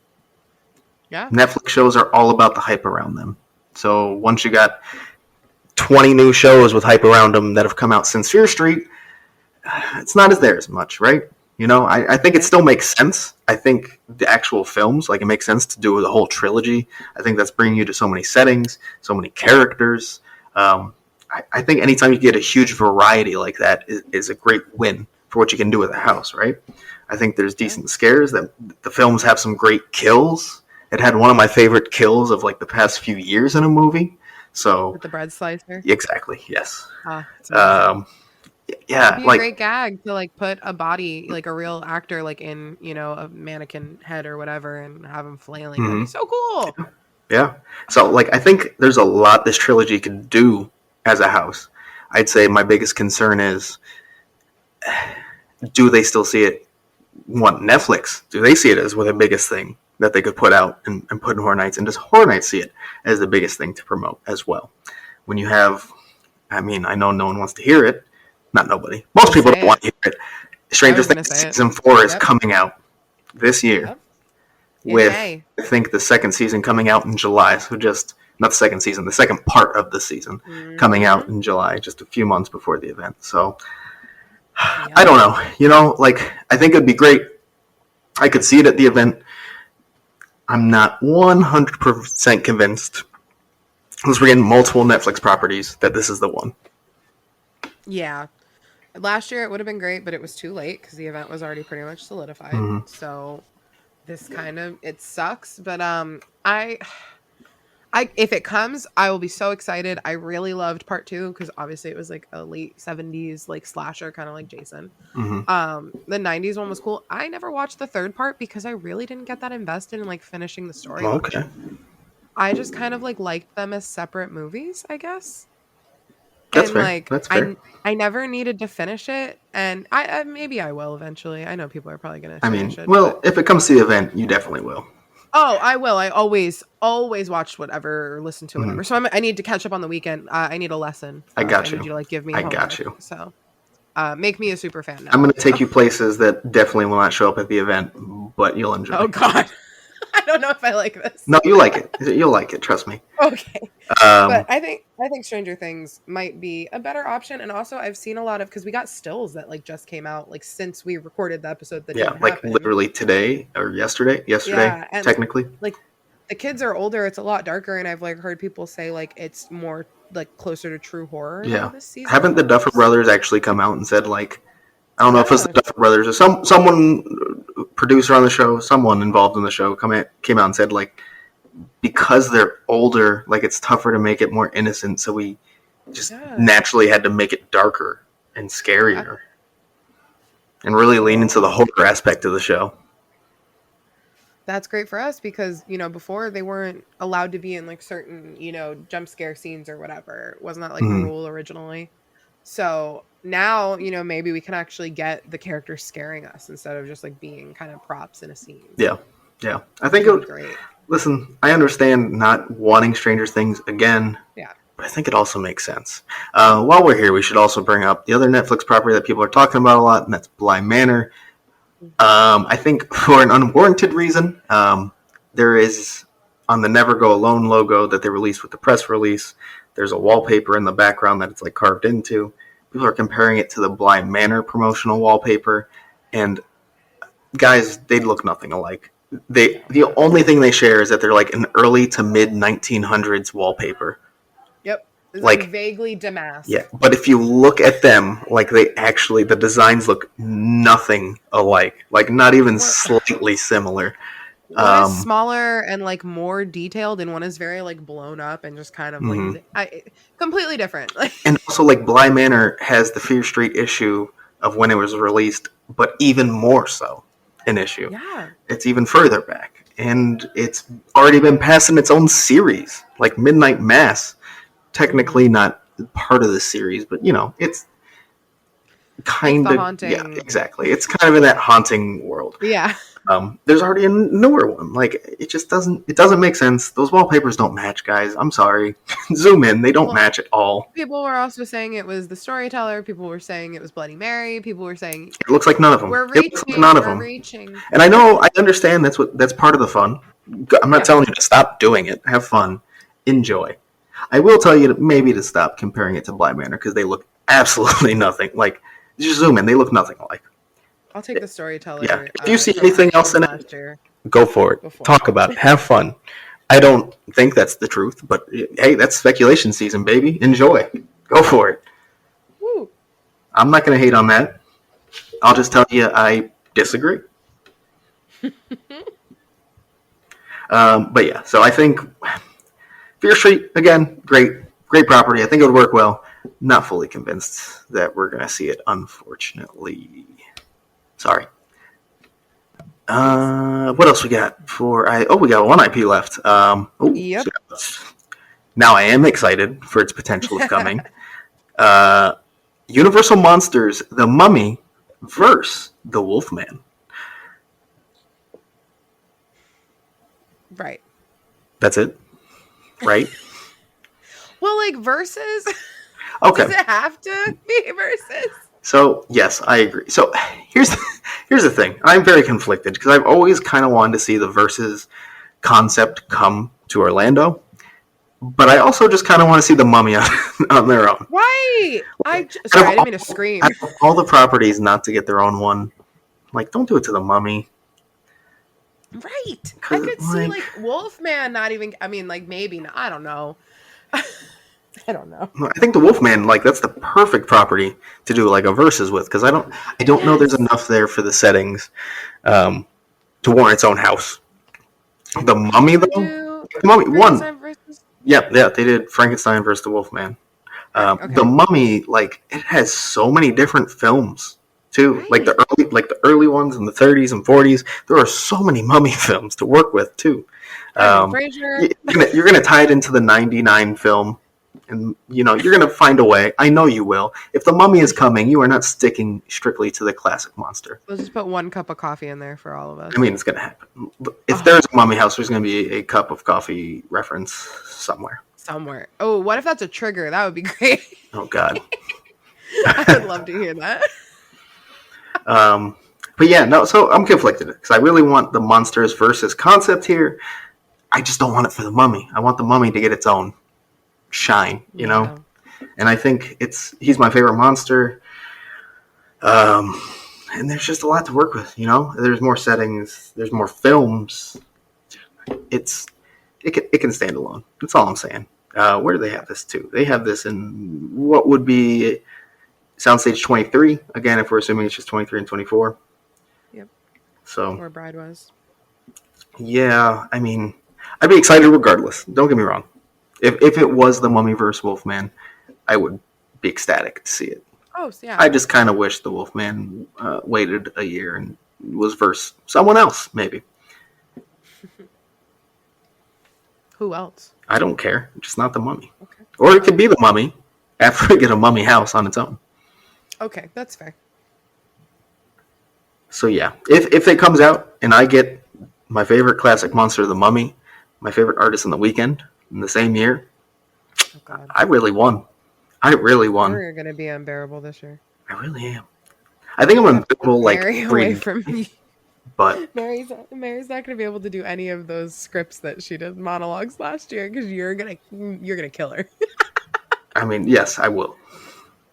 Yeah. Netflix shows are all about the hype around them. So once you got 20 new shows with hype around them that have come out since Fear Street, it's not as there as much, right? I think it still makes sense. I think the actual films, like it makes sense to do the whole trilogy. I think that's bringing you to so many settings, so many characters. I think anytime you get a huge variety like that is a great win for what you can do with a house, right? I think there's decent scares. That the films have some great kills. It had one of my favorite kills of like the past few years in a movie. So with the bread slicer. Exactly. Yes. Yeah, it'd be a great gag to like put a body, like a real actor, like in a mannequin head or whatever, and have him flailing. Mm-hmm. That'd be so cool. Yeah. So like I think there's a lot this trilogy can do as a house. I'd say my biggest concern is, do they still see it? Netflix? Do they see it as the biggest thing that they could put out and put in Horror Nights? And does Horror Nights see it as the biggest thing to promote as well? When you have, I know no one wants to hear it. Not nobody. Most people don't want to hear it. Stranger Things season 4 is coming out this year. With I think the second season coming out in July. So just not the second season, the second part of the season coming out in July, just a few months before the event. So I don't know. Like I think it'd be great. I could see it at the event. I'm not 100% convinced, because we're getting multiple Netflix properties, that this is the one. Yeah. Last year it would have been great, but it was too late because the event was already pretty much solidified. Mm-hmm. So this it sucks, but I if it comes, I will be so excited. I really loved part 2 because obviously it was like a late 70s like slasher, kind of like Jason. Mm-hmm. The 90s one was cool. I never watched the third part because I really didn't get that invested in like finishing the story. Okay. I just kind of like liked them as separate movies, I guess. That's fair. Like, that's fair. I never needed to finish it, and I maybe I will eventually. I know people are probably going to finish it. Well, if it comes to the event, you definitely will. Oh, I will. I always watch whatever, or listen to whatever. So I need to catch up on the weekend. I need a lesson. I got you. I need you to like give me. I got you. So, make me a super fan now. I'm going to take you places that definitely will not show up at the event, but you'll enjoy. Oh God, I I don't know if I like this. No, you like it. You'll like it. Trust me. Okay. Um, But I think Stranger Things might be a better option. And also I've seen a lot of, because we got stills that like just came out like since we recorded the episode that yeah, didn't like happen. literally today or yesterday. Yesterday, Yeah, and technically. like the kids are older, it's a lot darker, and I've like heard people say like it's more like closer to true horror now Yeah. this season. Haven't the Duffer Brothers actually come out and said like, I don't know if it's the Yeah. Duffer Brothers or someone producer on the show, someone involved in the show came out and said like, because they're older, like it's tougher to make it more innocent, so we just naturally had to make it darker and scarier, and really lean into the horror aspect of the show. That's great for us because, you know, before they weren't allowed to be in like certain, you know, jump scare scenes or whatever. Wasn't that like the rule originally? So now, you know, maybe we can actually get the characters scaring us instead of just like being kind of props in a scene. Yeah. I think it would be great. Listen, I understand not wanting Stranger Things again. Yeah. But I think it also makes sense. While we're here, we should also bring up the other Netflix property that people are talking about a lot, and that's Bly Manor. I think for an unwarranted reason, there is on the Never Go Alone logo that they released with the press release, there's a wallpaper in the background that it's like carved into. People are comparing it to the Bly Manor promotional wallpaper, and guys, they look nothing alike. The only thing they share is that they're like an early to mid 1900s wallpaper. Yep. It's like vaguely damasked. Yeah, but if you look at them, like the designs look nothing alike. Like not even slightly similar. One is smaller and like more detailed, and one is very like blown up and just kind of like completely different. And also, like Bly Manor has the Fear Street issue of when it was released, but even more so an issue. Yeah, it's even further back, and it's already been passed in its own series, like Midnight Mass. Technically not part of the series, but you know, it's kind of yeah, exactly. It's kind of in that haunting world. Yeah. There's already a newer one. Like it just doesn't make sense. Those wallpapers don't match, guys. I'm sorry. Zoom in. They don't match at all. People were also saying it was the storyteller. People were saying it was Bloody Mary. People were saying it looks like none of them. We're reaching. Reaching. And I understand that's part of the fun. I'm not telling you to stop doing it. Have fun. Enjoy. I will tell you maybe to stop comparing it to Bly Manor because they look absolutely nothing. Like, just zoom in. They look nothing alike. I'll take the storyteller. Yeah. If you see anything else in it, go for it. Talk about it. Have fun. I don't think that's the truth, but hey, that's speculation season, baby. Enjoy. Go for it. Woo. I'm not going to hate on that. I'll just tell you I disagree. But yeah, so I think Fear Street, again, great property. I think it would work well. Not fully convinced that we're going to see it, unfortunately. Sorry. What else we got? We got one IP left. Yep. Now I am excited for its potential of coming. Universal Monsters: The Mummy vs. The Wolfman. Right. That's it. Right? Well, like versus. Okay. Does it have to be versus? So yes, I agree. So here's the thing. I'm very conflicted because I've always kind of wanted to see the versus concept come to Orlando, but I also just kind of want to see the Mummy on their own. Right. I didn't mean to scream. All the properties not to get their own one. Like, don't do it to the Mummy. Right. I could see like Wolfman not even. I mean, like maybe not. I don't know. I don't know. I think the Wolfman, like that's the perfect property to do like a versus with because I don't know there's enough there for the settings to warrant its own house. The Mummy though, the Mummy won. Yeah, they did Frankenstein versus the Wolfman. The Mummy, like it has so many different films too, right. like the early ones in the 30s and 40s. There are so many Mummy films to work with too. You're gonna tie it into the 99 film. And, you know, you're going to find a way. I know you will. If the Mummy is coming, you are not sticking strictly to the classic monster. Let's just put one cup of coffee in there for all of us. I mean, it's going to happen. If there's a Mummy house, there's going to be a cup of coffee reference somewhere. Oh, what if that's a trigger? That would be great. Oh, God. I would love to hear that. But yeah, no. So I'm conflicted because I really want the monsters versus concept here. I just don't want it for the Mummy. I want the Mummy to get its own shine, you know. Yeah. And I think he's my favorite monster. Um, and there's just a lot to work with, you know. There's more settings. There's more films. It can stand alone. That's all I'm saying. Where do they have this too? They have this in what would be Soundstage 23. Again, if we're assuming it's just 23 and 24. Yep. So Where Bride was. yeah, I mean, I'd be excited regardless. Don't get me wrong. If it was the Mummy vs. Wolfman, I would be ecstatic to see it. Oh, yeah. I just kind of wish the Wolfman waited a year and was versus someone else, maybe. Who else? I don't care. Just not the Mummy. Okay. Or it could be the Mummy after we get a Mummy house on its own. Okay, that's fair. So yeah, if it comes out and I get my favorite classic monster, the Mummy, my favorite artist in the weekend in the same year, Oh, God. I really won. I really won. You're going to be unbearable this year. I really am. I think I'm unbearable like Mary every away from me. but Mary's not going to be able to do any of those scripts that she did monologues last year because you're gonna kill her. I mean, yes, I will.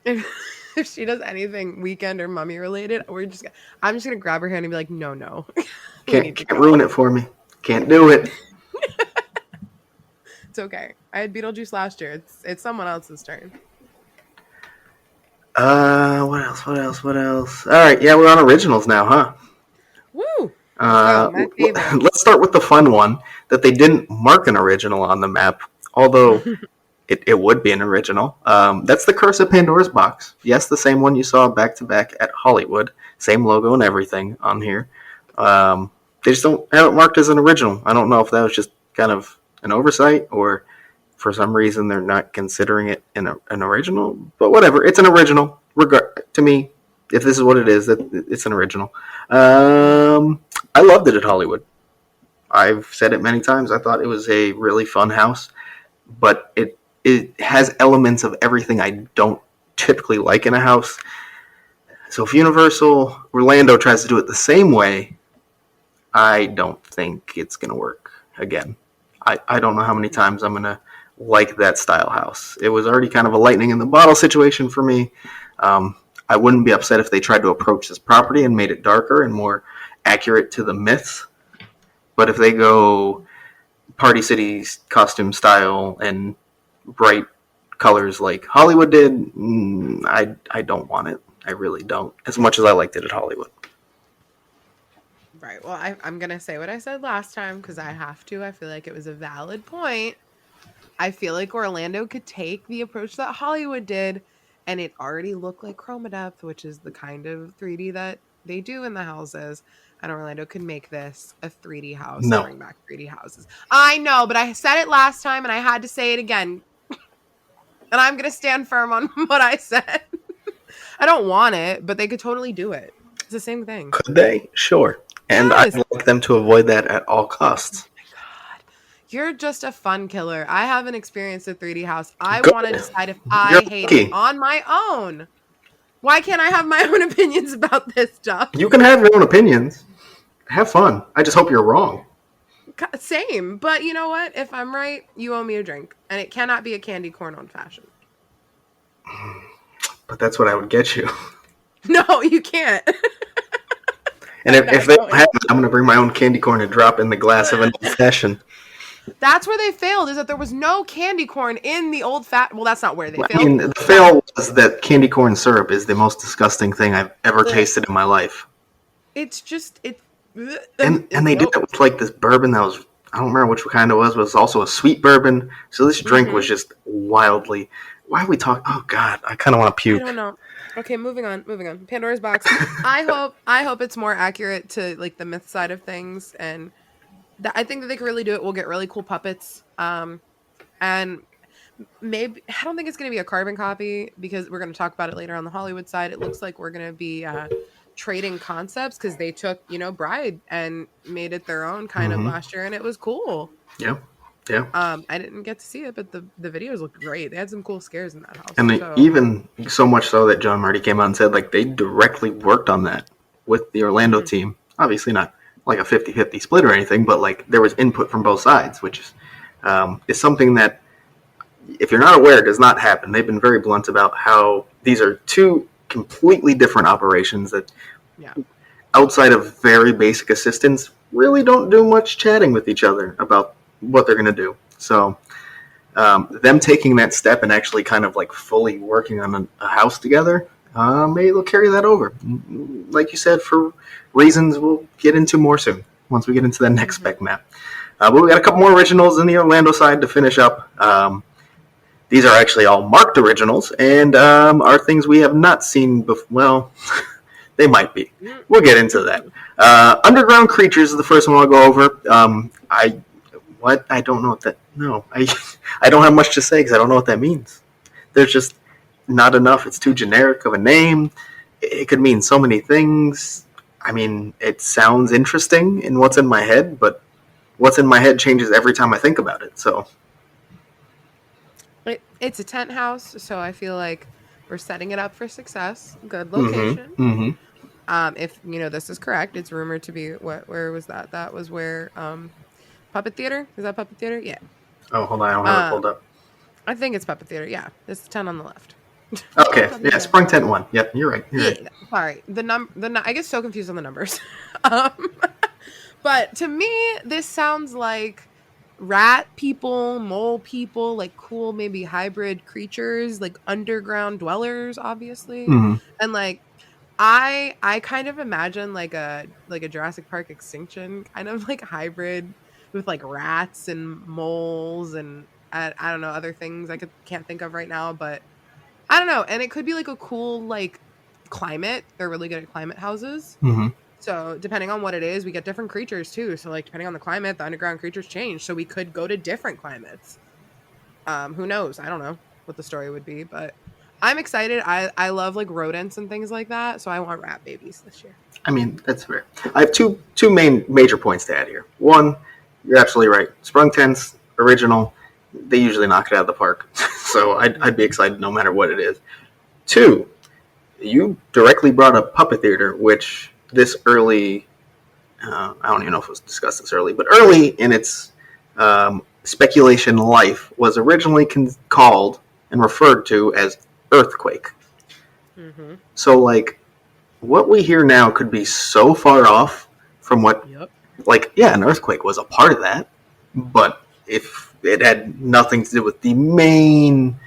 If she does anything weekend or Mummy related, I'm just gonna grab her hand and be like, no. Can't ruin it for me. Can't do it. It's okay. I had Beetlejuice last year. It's someone else's turn. What else? All right, yeah, we're on originals now, huh? Woo! My favorite. Let's start with the fun one that they didn't mark an original on the map, although it would be an original. That's the Curse of Pandora's Box. Yes, the same one you saw back to back at Hollywood. Same logo and everything on here. They just don't have it marked as an original. I don't know if that was just kind of an oversight or for some reason they're not considering it an original. But whatever, it's an original. To me, if this is what it is, it's an original. I loved it at Hollywood. I've said it many times. I thought it was a really fun house, but it has elements of everything I don't typically like in a house. So if Universal Orlando tries to do it the same way, I don't think it's going to work again. I don't know how many times I'm going to like that style house. It was already kind of a lightning in the bottle situation for me. I wouldn't be upset if they tried to approach this property and made it darker and more accurate to the myths. But if they go Party City costume style and bright colors like Hollywood did, I don't want it. I really don't. As much as I liked it at Hollywood. Right. Well, I'm going to say what I said last time because I have to. I feel like it was a valid point. I feel like Orlando could take the approach that Hollywood did, and it already looked like Chroma Depth, which is the kind of 3D that they do in the houses. And Orlando could make this a 3D house and bring back 3D houses. I know, but I said it last time, and I had to say it again. And I'm going to stand firm on what I said. I don't want it, but they could totally do it. It's the same thing. Could they? Sure. And yes. I'd like them to avoid that at all costs. Oh my God. You're just a fun killer. I haven't experienced a 3D house. I want to decide if I hate it on my own. Why can't I have my own opinions about this stuff? You can have your own opinions. Have fun. I just hope you're wrong. Same. But you know what? If I'm right, you owe me a drink. And it cannot be a candy corn old fashioned. But that's what I would get you. No, you can't. And if they don't have it, I'm going to bring my own candy corn and drop in the glass of an old fashioned. That's where they failed, is that there was no candy corn in the old fat. Well, that's not where they failed. I mean, the fail was that candy corn syrup is the most disgusting thing I've ever tasted in my life. It's just, and they did it with like this bourbon that was, I don't remember which kind it was, but it was also a sweet bourbon. So this drink was just wildly. Why are we talking? Oh God, I kind of want to puke. I don't know. Okay, moving on. Pandora's Box. I hope it's more accurate to like the myth side of things, and I think that they can really do it. We'll get really cool puppets, and maybe I don't think it's going to be a carbon copy because we're going to talk about it later on the Hollywood side. It looks like we're going to be trading concepts because they took Bride and made it their own kind of last year, and it was cool. Yeah. I didn't get to see it, but the videos looked great. They had some cool scares in that house. And even so much so that John Marty came out and said like they directly worked on that with the Orlando team. Obviously not like a 50-50 split or anything, but like there was input from both sides, which is something that, if you're not aware, does not happen. They've been very blunt about how these are two completely different operations that, outside of very basic assistance, really don't do much chatting with each other about what they're going to do. So them taking that step and actually kind of like fully working on a house together, maybe they'll carry that over. Like you said, for reasons we'll get into more soon once we get into the next spec map. But we got a couple more originals in the Orlando side to finish up. These are actually all marked originals and are things we have not seen before. Well, they might be. We'll get into that. Underground Creatures is the first one I'll go over. I don't know what that. No, I don't have much to say because I don't know what that means. There's just not enough. It's too generic of a name. It could mean so many things. I mean, it sounds interesting in what's in my head, but what's in my head changes every time I think about it. So it's a tent house, so I feel like we're setting it up for success. Good location. If this is correct, it's rumored to be where was that? That was where Puppet Theater. Is that Puppet Theater? Yeah. Oh, hold on, I don't have it pulled up. I think it's Puppet Theater. Yeah, it's the tent on the left. Okay, yeah, Sprung Tent 1. Yep, you're right. Sorry, I get so confused on the numbers. But to me, this sounds like rat people, mole people, like cool, maybe hybrid creatures, like underground dwellers, obviously. And like, I kind of imagine like a Jurassic Park extinction kind of like hybrid with like rats and moles and I don't know, other things can't think of right now, but I don't know. And it could be like a cool like climate. They're really good at climate houses. So depending on what it is, we get different creatures too. So like depending on the climate, the underground creatures change. So we could go to different climates. Who knows? I don't know what the story would be, but I'm excited. I love like rodents and things like that. So I want rat babies this year. I mean, that's fair. I have two major points to add here. One, you're absolutely right. Sprung Tents, original, they usually knock it out of the park. So I'd be excited no matter what it is. Two, you directly brought up Puppet Theater, which this early, I don't even know if it was discussed this early, but early in its speculation life was originally called and referred to as Earthquake. So like what we hear now could be so far off from what, like, yeah, an earthquake was a part of that, but if it had nothing to do with the main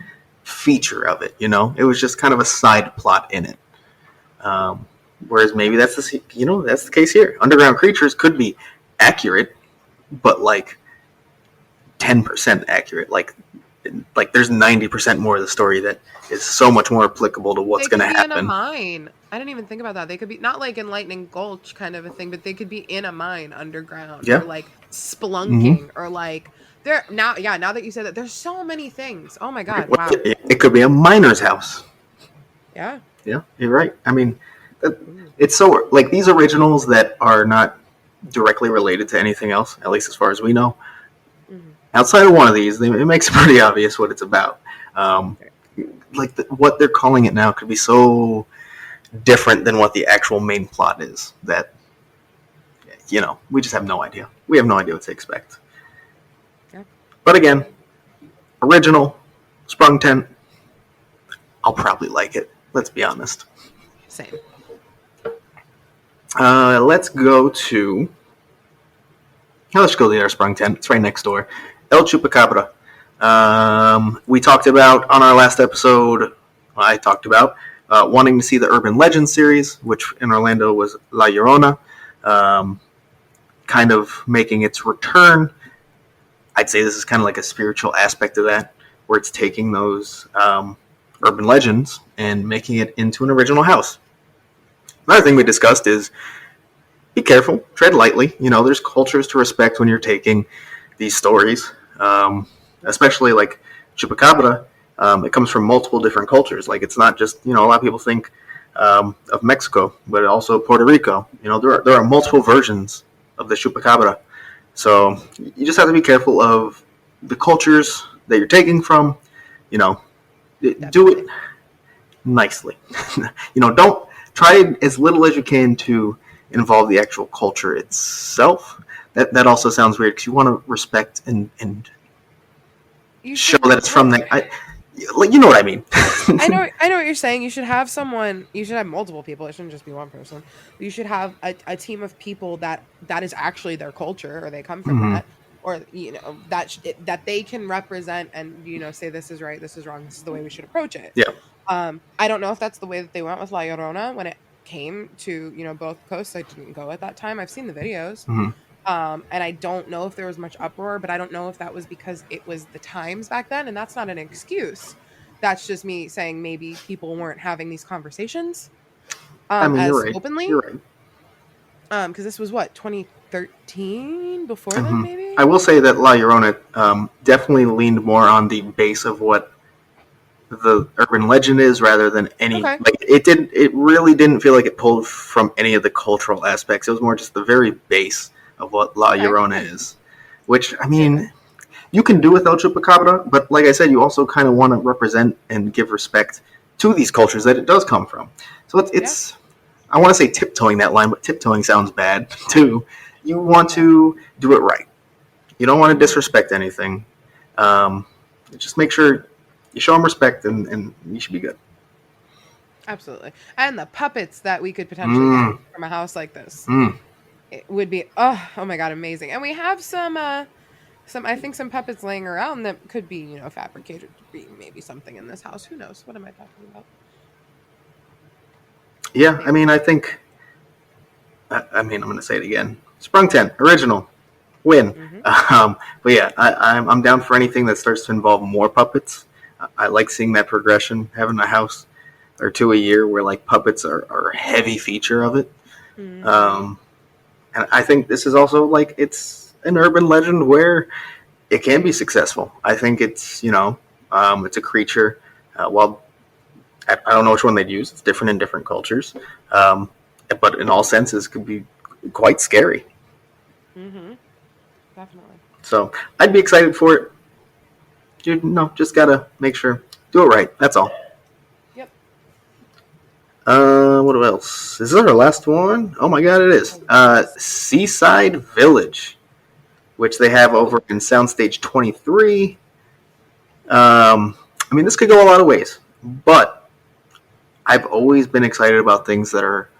feature of it, it was just kind of a side plot in it. Whereas maybe that's the case here. Underground Creatures could be accurate, but like 10% accurate. Like there's 90% more of the story that is so much more applicable to what's going to happen. In a mine. I didn't even think about that. They could be not like in Lightning Gulch kind of a thing, but they could be in a mine underground, or like spelunking, or like now that you said that, there's so many things. Oh my god! Wow. It could be a miner's house. Yeah. Yeah, you're right. I mean, it's so like these originals that are not directly related to anything else, at least as far as we know. Outside of one of these, it makes it pretty obvious what it's about. What they're calling it now could be so different than what the actual main plot is that, we just have no idea. We have no idea what to expect. Yeah. But again, original, Sprung Tent, I'll probably like it. Let's be honest. Same. Let's go to the Sprung Tent. It's right next door. El Chupacabra. We talked about on our last episode, I talked about wanting to see the Urban Legends series, which in Orlando was La Llorona, kind of making its return. I'd say this is kind of like a spiritual aspect of that, where it's taking those urban legends and making it into an original house. Another thing we discussed is be careful, tread lightly. There's cultures to respect when you're taking these stories, especially like Chupacabra. It comes from multiple different cultures. Like it's not just, a lot of people think of Mexico, but also Puerto Rico. There are multiple versions of the Chupacabra. So you just have to be careful of the cultures that you're taking from. Do it nicely. try as little as you can to involve the actual culture itself. That also sounds weird because you want to respect and show that it's from there. You know what I mean. I know what you're saying. You should have someone. You should have multiple people. It shouldn't just be one person. You should have a team of people that is actually their culture, or they come from Mm-hmm. that, or that they can represent and say this is right, this is wrong, this is the way we should approach it. Yeah. I don't know if that's the way that they went with La Llorona when it came to both coasts. I didn't go at that time. I've seen the videos. Mm-hmm. And I don't know if there was much uproar, but I don't know if that was because it was the times back then, and that's not an excuse. That's just me saying maybe people weren't having these conversations I mean, you're as right. openly. You're right. Because this was what, 2013? Before then, Mm-hmm. maybe. I will say that La Llorona definitely leaned more on the base of what the urban legend is rather than any Okay. like it really didn't feel like it pulled from any of the cultural aspects. It was more just the very base of what La Okay. Llorona is, which I mean you can do with El Chupacabra, but like I said, you also kind of want to represent and give respect to these cultures that it does come from. So it's I want to say tiptoeing that line, but tiptoeing sounds bad too. You want to do it right. You don't want to disrespect anything. Just make sure you show them respect, and you should be good. Absolutely. And the puppets that we could potentially get from a house like this, it would be oh my god, amazing. And we have some I think some puppets laying around that could be fabricated to be maybe something in this house. Who knows? What am I talking about? Yeah, I mean, I think. I mean, I'm going to say it again. Sprung 10, original, win. But yeah, I'm down for anything that starts to involve more puppets. I like seeing that progression. Having a house or two a year where like puppets are a heavy feature of it. And I think this is also like it's an urban legend where it can be successful. I think it's it's a creature. Well, I don't know which one they'd use. It's different in different cultures, but in all senses, could be quite scary. Definitely. So I'd be excited for it. You just gotta make sure do it right. That's all. Yep. What else? Is this our last one? Oh my god, it is. Seaside Village, which they have over in Soundstage 23. I mean, this could go a lot of ways, but I've always been excited about things that are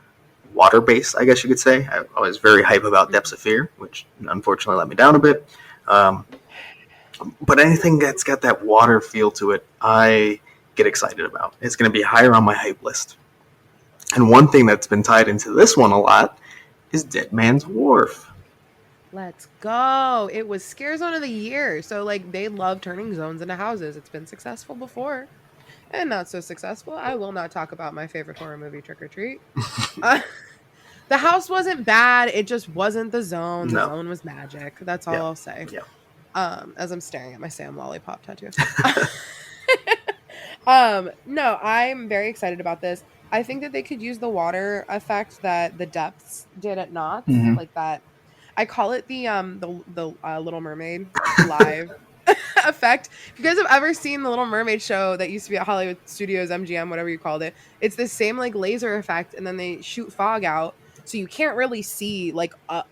water-based, I guess you could say. I was very hype about Depths of Fear, which unfortunately let me down a bit. But anything that's got that water feel to it, I get excited about. It's going to be higher on my hype list. And one thing that's been tied into this one a lot is Dead Man's Wharf. Let's go. It was Scare Zone of the Year. So, they love turning zones into houses. It's been successful before and not so successful. I will not talk about my favorite horror movie, Trick or Treat. The house wasn't bad. It just wasn't the zone. The zone was magic. That's all I'll say. Yeah. As I'm staring at my Sam Lollipop tattoo. No, I'm very excited about this. I think that they could use the water effect that the Depths did at Knott's, like that. I call it the Little Mermaid live effect. If you guys have ever seen the Little Mermaid show that used to be at Hollywood Studios, MGM, whatever you called it, it's the same laser effect, and then they shoot fog out, so you can't really see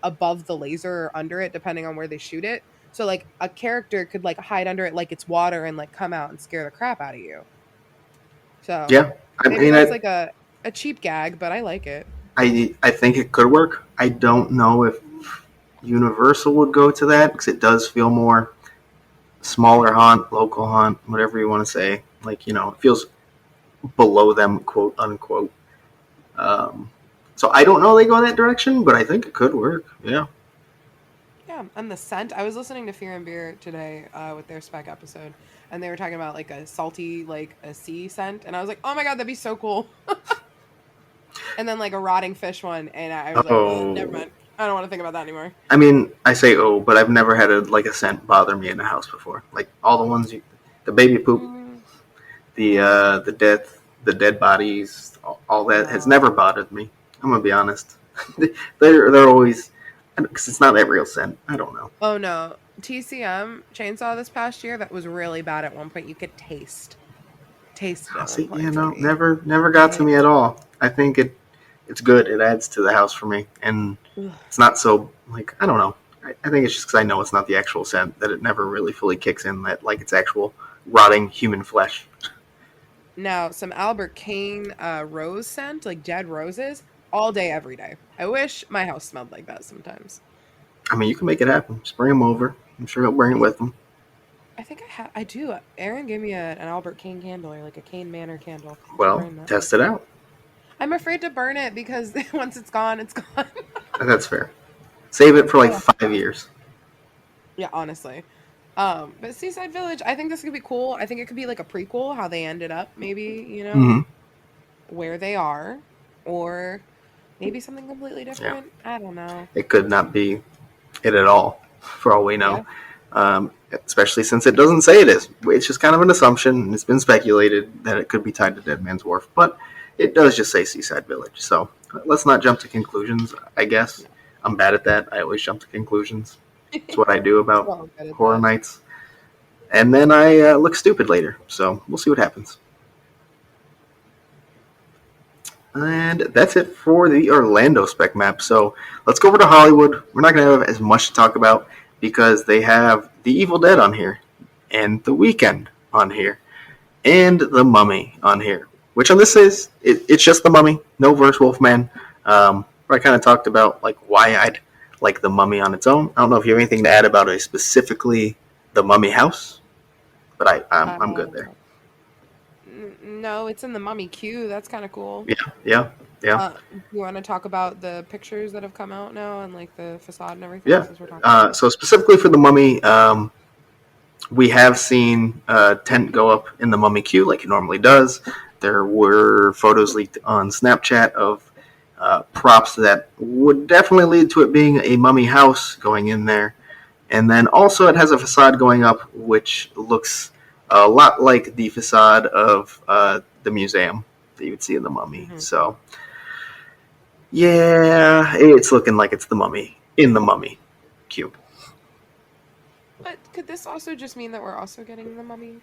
above the laser or under it, depending on where they shoot it. So a character could hide under it like it's water and come out and scare the crap out of you. So yeah, I mean that's a cheap gag, but I like it. I think it could work. I don't know if Universal would go to that because it does feel more smaller haunt, local haunt, whatever you want to say. It feels below them, quote unquote. So I don't know they go in that direction, but I think it could work. Yeah. Yeah, and the scent. I was listening to Fear and Beer today with their spec episode, and they were talking about a salty, a sea scent, and I was like, oh my god, that'd be so cool. And then a rotting fish one, and I was like, never mind. I don't want to think about that anymore. I mean, I say but I've never had a scent bother me in a house before. All the ones the baby poop, the dead bodies, all that has never bothered me. I'm gonna be honest. they're always, because it's not that real scent. I don't know. Oh no, TCM chainsaw this past year that was really bad at one point. You could taste it. See, never got to me at all. I think it it's good. It adds to the house for me, and it's not so like I don't know. I think it's just because I know it's not the actual scent that it never really fully kicks in. That like it's actual rotting human flesh. Now, some Albert Kane rose scent, like dead roses, all day, every day. I wish my house smelled like that sometimes. I mean, you can make it happen. Just bring him over. I'm sure he'll bring it with him. I think I do. Aaron gave me an Albert Kane candle or like a Kane Manor candle. Should Well, burn that. test it out. I'm afraid to burn it because once it's gone, it's gone. That's fair. Save it for like Oh. 5 years. Yeah, honestly. But Seaside Village, I think this could be cool. I think it could be like a prequel, how they ended up, maybe, where they are, or maybe something completely different. I don't know. It could not be it at all, for all we know. Yeah. Especially since it doesn't say it is. It's just kind of an assumption, and it's been speculated that it could be tied to Dead Man's Wharf. But it does just say Seaside Village. So let's not jump to conclusions, I guess. I'm bad at that. I always jump to conclusions. It's what I do about Well, good at horror that. nights. And then I look stupid later. So we'll see what happens. And that's it for the Orlando spec map. So let's go over to Hollywood. We're not going to have as much to talk about because they have The Evil Dead on here, and The Weeknd on here, and The Mummy on here. Which on this is, it's just The Mummy, no verse Wolfman. I kind of talked about like why I'd like The Mummy on its own. I don't know if you have anything to add about a specifically The Mummy house, but I'm good there. No, it's in the Mummy queue. That's kind of cool. Yeah. You want to talk about the pictures that have come out now and like the facade and everything? Yeah. Since we're talking So specifically for The Mummy, we have seen tent go up in the Mummy queue like it normally does. There were photos leaked on Snapchat of props that would definitely lead to it being a Mummy house going in there. And then also it has a facade going up which looks a lot like the facade of the museum that you would see in the Mummy. Mm-hmm. So, yeah, it's looking like it's the Mummy in the Mummy queue. But could this also just mean that we're also getting the Mummy?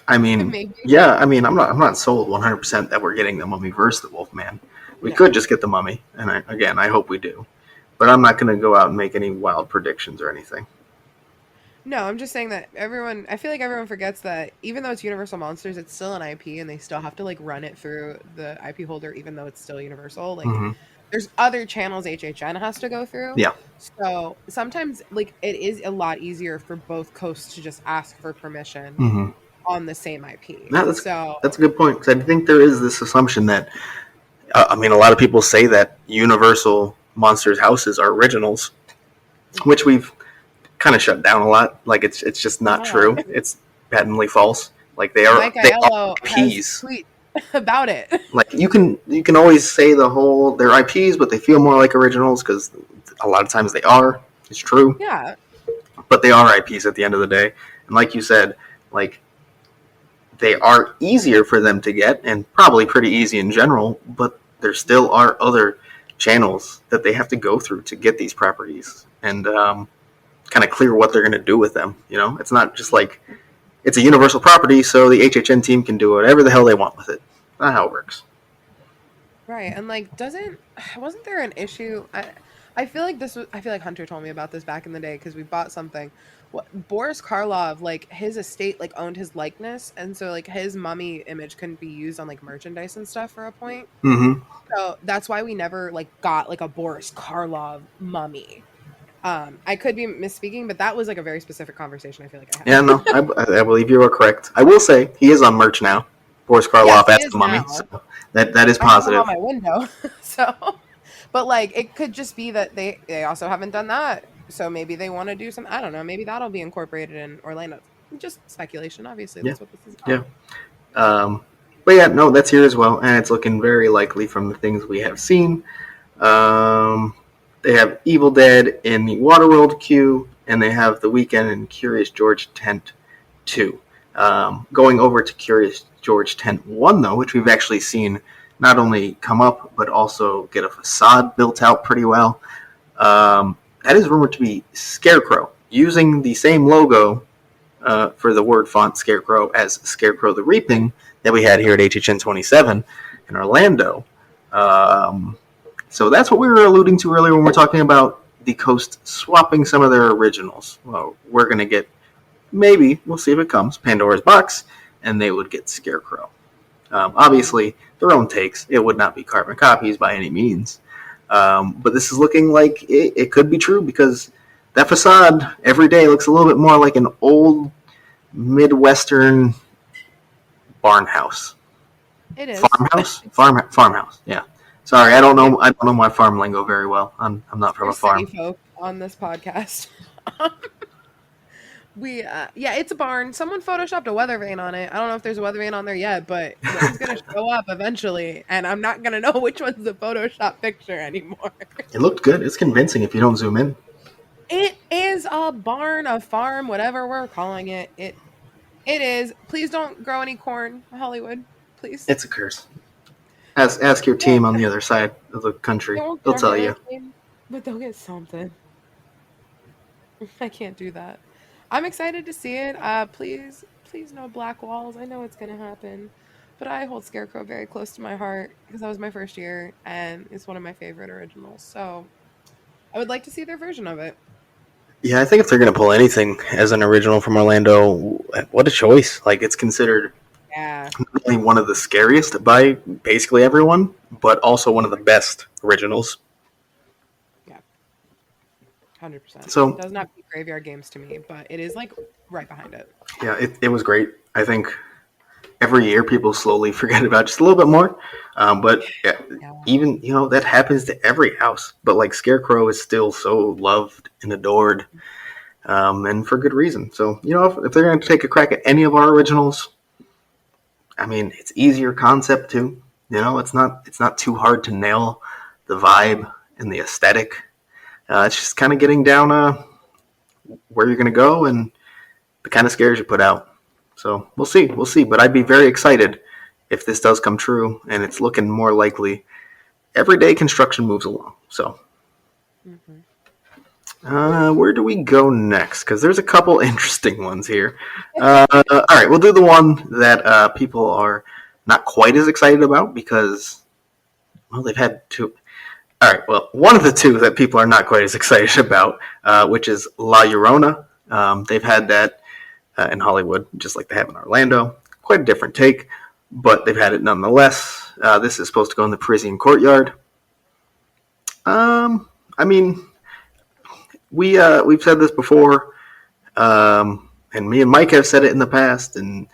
I mean, maybe. Yeah. I mean, I'm not sold 100% that we're getting the Mummy versus the Wolfman. We could just get the Mummy, and I hope we do. But I'm not going to go out and make any wild predictions or anything. No, I'm just saying that I feel like everyone forgets that even though it's Universal Monsters, it's still an IP, and they still have to like run it through the IP holder, even though it's still Universal. Like, there's other channels HHN has to go through. Yeah. So sometimes, like, it is a lot easier for both coasts to just ask for permission on the same IP. That's a good point, because I think there is this assumption that, a lot of people say that Universal Monsters houses are originals, which we've kind of shut down a lot. Like it's just not true. It's patently false. Like they are IPs tweet about it. Like you can always say they're IPs, but they feel more like originals because a lot of times they are. It's true. Yeah. But they are IPs at the end of the day, and like you said, like they are easier for them to get, and probably pretty easy in general. But there still are other channels that they have to go through to get these properties, and kind of clear what they're going to do with them. It's not just like it's a Universal property, so the HHN team can do whatever the hell they want with it. Not how it works. Right, and like, wasn't there an issue? I feel like Hunter told me about this back in the day because we bought something. Boris Karloff, like his estate, like owned his likeness, and so like his mummy image couldn't be used on like merchandise and stuff for a point. Mm-hmm. So that's why we never like got like a Boris Karloff mummy. I could be misspeaking, but that was like a very specific conversation I feel like I had. Yeah, no, I believe you are correct. I will say he is on merch now. Boris Karloff as the Mummy. So that is positive. I have him on my window. So, but like it could just be that they also haven't done that. So maybe they want to do some. I don't know. Maybe that'll be incorporated in Orlando. Just speculation, obviously. That's what this is about. Yeah. But yeah, no, that's here as well, and it's looking very likely from the things we have seen. They have Evil Dead in the Waterworld queue, and they have The Weeknd in Curious George Tent 2. Going over to Curious George Tent 1, though, which we've actually seen not only come up, but also get a facade built out pretty well. That is rumored to be Scarecrow, using the same logo for the word font Scarecrow as Scarecrow the Reaping that we had here at HHN 27 in Orlando. Um, so that's what we were alluding to earlier when we are talking about the coast swapping some of their originals. Well, we're going to get, maybe, we'll see if it comes, Pandora's Box, and they would get Scarecrow. Obviously, their own takes. It would not be carbon copies by any means. But this is looking like it could be true because that facade every day looks a little bit more like an old Midwestern barn house. It is. Farmhouse. Yeah. Sorry, I don't know. I don't know my farm lingo very well. I'm not from We're a farm. city folk on this podcast. Yeah, it's a barn. Someone photoshopped a weather vane on it. I don't know if there's a weather vane on there yet, but one's gonna show up eventually, and I'm not gonna know which one's the Photoshop picture anymore. It looked good. It's convincing if you don't zoom in. It is a barn, a farm, whatever we're calling it. It is. Please don't grow any corn, Hollywood. Please. It's a curse. Ask your team on the other side of the country. They won't They'll get a tell you. hurricane, but they'll get something. I can't do that. I'm excited to see it. Please, no black walls. I know it's gonna happen, but I hold Scarecrow very close to my heart because that was my first year, and it's one of my favorite originals. So I would like to see their version of it. Yeah, I think if they're going to pull anything as an original from Orlando, what a choice. Like, it's considered Yeah, not only one of the scariest by basically everyone, but also one of the best originals. yeah, 100%. So, Does not beat Graveyard Games to me, but it is like right behind it. yeah, it was great. I think every year people slowly forget about just a little bit more. But yeah, Yeah. even, that happens to every house. But like Scarecrow is still so loved and adored, and for good reason. So, if they're going to take a crack at any of our originals, I mean, it's easier concept too. It's not too hard to nail the vibe and the aesthetic. It's just kind of getting down where you're going to go and the kind of scares you put out. So we'll see. But I'd be very excited if this does come true, and it's looking more likely. Every day construction moves along. So where do we go next? Because there's a couple interesting ones here. All right, we'll do the one that people are not quite as excited about because, well, they've had two. All right, well, one of the two that people are not quite as excited about, which is La Llorona. They've had that in Hollywood, just like they have in Orlando. Quite a different take, but they've had it nonetheless. This is supposed to go in the Parisian courtyard. I mean, we've said this before, and me and Mike have said it in the past, and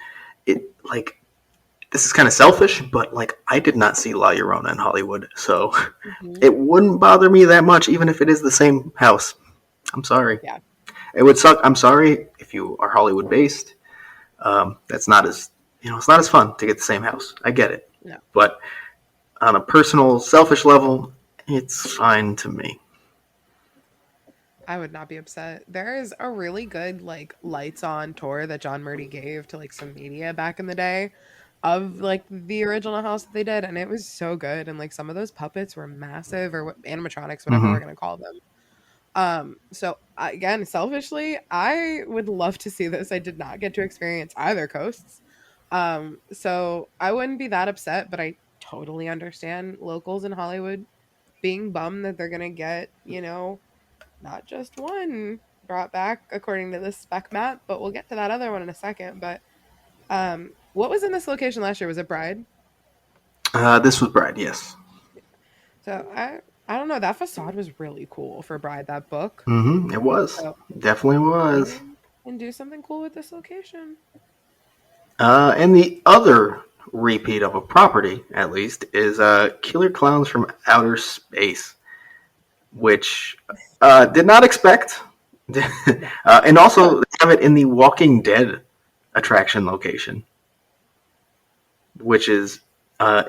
this is kind of selfish, but I did not see La Llorona in Hollywood, so it wouldn't bother me that much, even if it is the same house. I'm sorry. Yeah. It would suck. I'm sorry if you are Hollywood based. That's not as it's not as fun to get the same house. I get it. No. But on a personal, selfish level, it's fine to me. I would not be upset. There is a really good lights on tour that John Murdy gave to some media back in the day of the original house that they did, and it was so good. And some of those puppets were massive, or animatronics, whatever we're gonna call them. So again, selfishly, I would love to see this. I did not get to experience either coasts. So I wouldn't be that upset, but I totally understand locals in Hollywood being bummed that they're gonna get, not just one brought back according to this spec map, but we'll get to that other one in a second. But what was in this location last year? Was it Bride? This was Bride, yes. So I don't know. That facade was really cool for Bride. That book. It was. So, Definitely was. and do something cool with this location. And the other repeat of a property, at least, is Killer Clowns from Outer Space, which did not expect. And also they have it in the Walking Dead attraction location, which is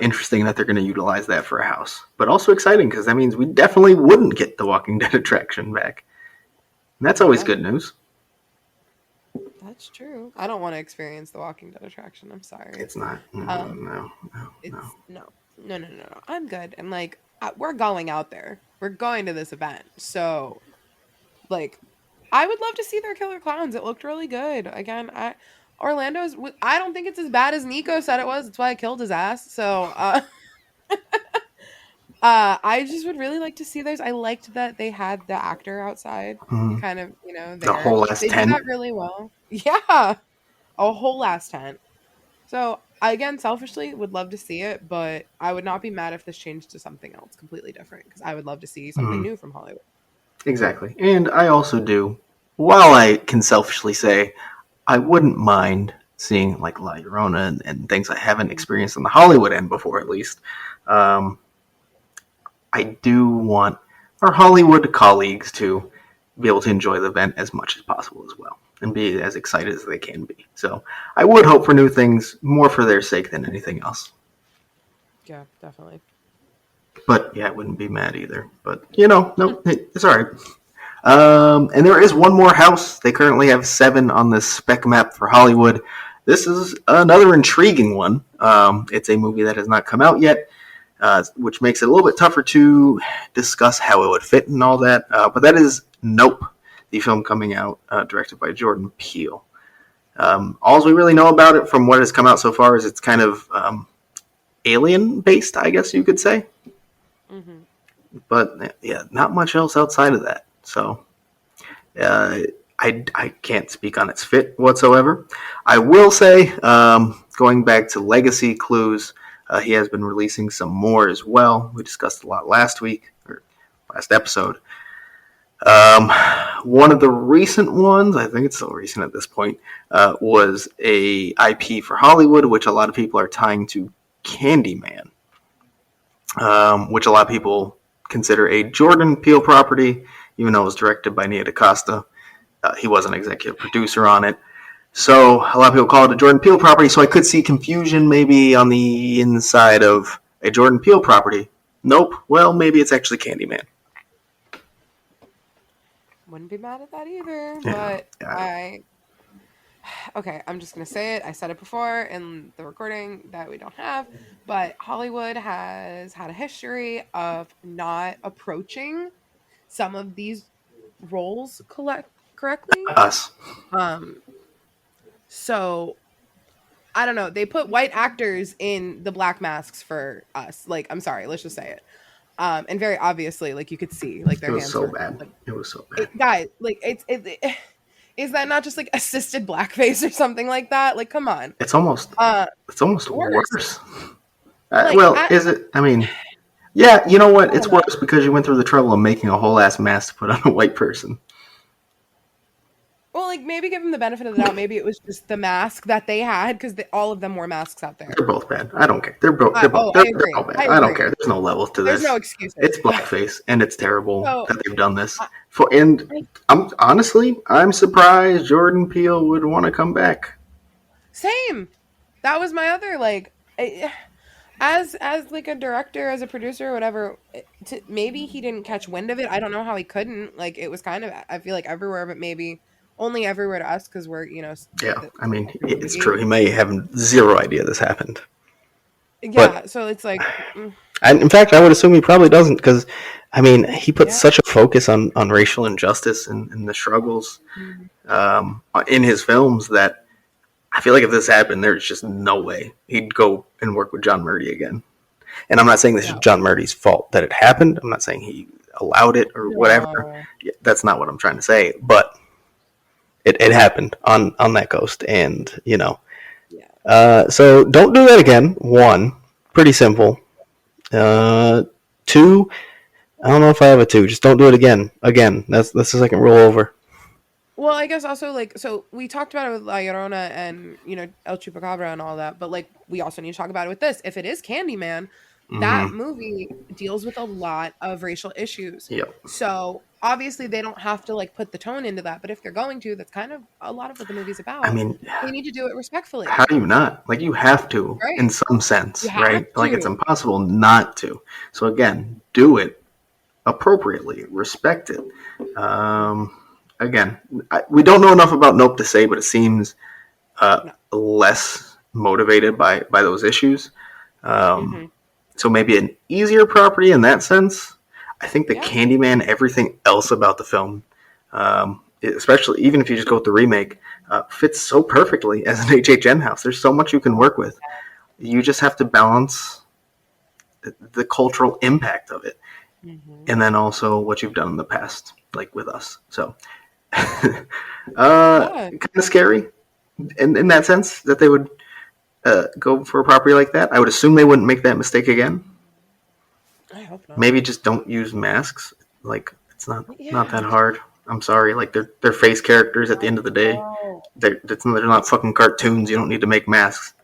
interesting that they're going to utilize that for a house. But also exciting because that means we definitely wouldn't get the Walking Dead attraction back. And that's always good news. That's true. I don't want to experience the Walking Dead attraction. I'm sorry. It's not. No. I'm good. And we're going out there. We're going to this event. So I would love to see their Killer Clowns. It looked really good. Again, Orlando's. I don't think it's as bad as Nico said it was. That's why I killed his ass. So I just would really like to see those. I liked that they had the actor outside, Mhm. kind of, The there. whole last They did tent. that really well. Yeah, a whole last tent. So, again, selfishly, would love to see it, but I would not be mad if this changed to something else completely different because I would love to see something Mhm. new from Hollywood. Exactly. And I also do, while I can selfishly say I wouldn't mind seeing like La Llorona and things I haven't experienced on the Hollywood end before, at least. Um, I do want our Hollywood colleagues to be able to enjoy the event as much as possible as well and be as excited as they can be. So I would hope for new things more for their sake than anything else. Yeah, definitely. But yeah, I wouldn't be mad either. But no, it's all right. And there is one more house. They currently have 7 on the spec map for Hollywood. This is another intriguing one. It's a movie that has not come out yet, which makes it a little bit tougher to discuss how it would fit and all that. But that is Nope, the film coming out, directed by Jordan Peele. All we really know about it from what has come out so far is it's kind of alien based, I guess you could say. Hmm. But yeah, not much else outside of that. So uh, I can't speak on its fit whatsoever. I will say, going back to legacy clues, he has been releasing some more as well. We discussed a lot last week or last episode. Um, One of the recent ones, I think it's still recent at this point, was a IP for Hollywood, which a lot of people are tying to Candyman, which a lot of people consider a Jordan Peele property, even though it was directed by Nia DaCosta. He was an executive producer on it. So a lot of people call it a Jordan Peele property. So I could see confusion maybe on the inside of a Jordan Peele property. Nope. Well, maybe it's actually Candyman. Wouldn't be mad at that either, Yeah. but okay, I'm just gonna say it. I said it before in the recording that we don't have, but Hollywood has had a history of not approaching some of these roles correctly. Us. Um, so I don't know. They put white actors in the black masks for us. Like, I'm sorry, let's just say it. And very obviously, like you could see, like It their was hands so were bad. like, It was so bad. guys, like is that not just like assisted blackface or something like that? Like, come on. It's almost. Uh, It's almost worse. worse. Like, Well, is it? I mean, yeah. You know what? I It's don't know. worse because you went through the trouble of making a whole ass mask to put on a white person. Well, like maybe give them the benefit of the doubt. Maybe it was just the mask that they had because all of them wore masks out there. They're both bad. I don't care. They're both. They're both. I They're agree. all bad. I I don't agree. care. There's no levels to There's no this. excuses. It's blackface, and it's terrible So, that they've done this. I, And I- I'm surprised Jordan Peele would want to come back. same. That was my other like. As like a director, as a producer, or whatever, maybe he didn't catch wind of it. I don't know how he couldn't. Like it was kind of, I feel like everywhere, but maybe only everywhere to us because we're Yeah, I mean, the movie it's true. game. He may have zero idea this happened, but Yeah, so it's like, in fact, I would assume he probably doesn't because, I mean, he put yeah. such a focus on racial injustice and the struggles Mhm. in his films that I feel like if this happened, there's just no way he'd go and work with John Murdy again. And I'm not saying this is No, John Murdy's fault that it happened. I'm not saying he allowed it or whatever. no, Yeah, that's not what I'm trying to say. But it happened on that coast, and yeah, so don't do that again. One, pretty simple. Two, I don't know if I have a two. Just don't do it again. Again, that's the second rule over. well, I guess also like so we talked about it with La Llorona and El Chupacabra and all that, but like we also need to talk about it with this. If it is Candyman, that Mm-hmm. movie deals with a lot of racial issues. Yep. So obviously they don't have to like put the tone into that, but if they're going to, that's kind of a lot of what the movie's I about. mean, They need to do it respectfully, how do you not? Like, you have to right? in some sense, You have right? Like, it's to, impossible not to. So again, do it appropriately, respect it. Again, we don't know enough about Nope to say, but it seems no. less motivated by those issues. Hmm. So maybe an easier property in that sense. I think the Yeah, Candyman, everything else about the film, especially even if you just go with the remake, fits so perfectly as an HHN house. There's so much you can work with. You just have to balance the cultural impact of it, Mm-hmm. and then also what you've done in the past, like with us. So, kind Yeah, of scary in that sense that they would go for a property like that. I would assume they wouldn't make that mistake again. I hope not. Maybe just don't use masks. Like it's not that Yeah. hard. I'm sorry. Like they're face characters at the end of the day. Oh. They're not fucking cartoons. You don't need to make masks.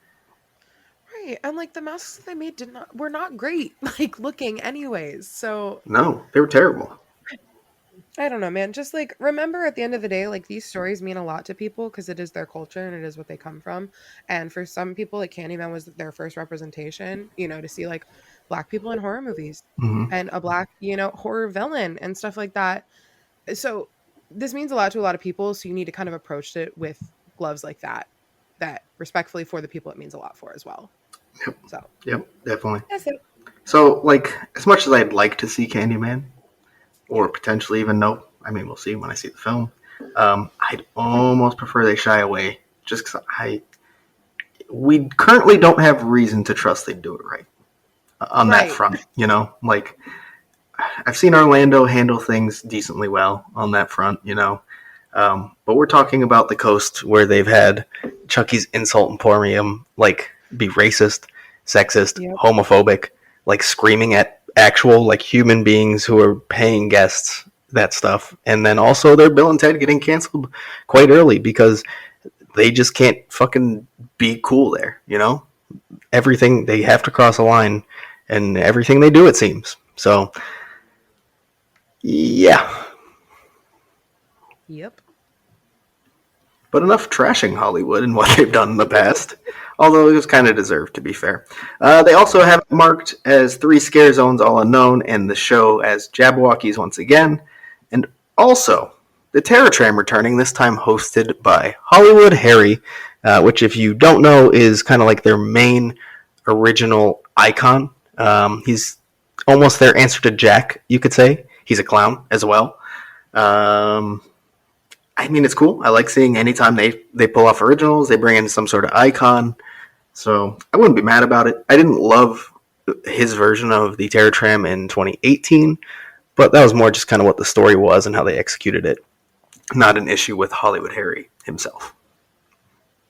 Right. And like the masks they made were not great, like looking anyways. So No, they were terrible. I don't know, man. Just like remember at the end of the day, like these stories mean a lot to people because it is their culture and it is what they come from. And for some people, like Candyman was their first representation, to see like black people in horror movies Mm-hmm. and a black, horror villain and stuff like that. So this means a lot to a lot of people. So you need to kind of approach it with gloves like that respectfully for the people it means a lot for as well. Yep. So Yep. Definitely. that's it. So, like, as much as I'd like to see Candyman, Yeah. or potentially even no, I mean, we'll see when I see the film. I'd almost prefer they shy away, just because we currently don't have reason to trust they'd do it right on that Right. front. Like I've seen Orlando handle things decently well on that front. But we're talking about the coast where they've had Chucky's Insult Emporium like be racist, sexist, Yep. homophobic, like screaming at actual like human beings who are paying guests that stuff, and then also their Bill and Ted getting canceled quite early because they just can't fucking be cool there. Everything they have to cross a line, and everything they do it seems so. Yeah. Yep. But enough trashing Hollywood and what they've done in the past. Although it was kind of deserved, to be fair. They also have it marked as 3 scare zones, all unknown, and the show as Jabberwockies once again. And also, the Terror Tram returning, this time hosted by Hollywood Harry, which, if you don't know, is kind of like their main original icon. He's almost their answer to Jack, you could say. He's a clown as well. I mean, it's cool. I like seeing anytime they pull off originals, they bring in some sort of icon. So I wouldn't be mad about it. I didn't love his version of the Terror Tram in 2018, but that was more just kind of what the story was and how they executed it. Not an issue with Hollywood Harry himself.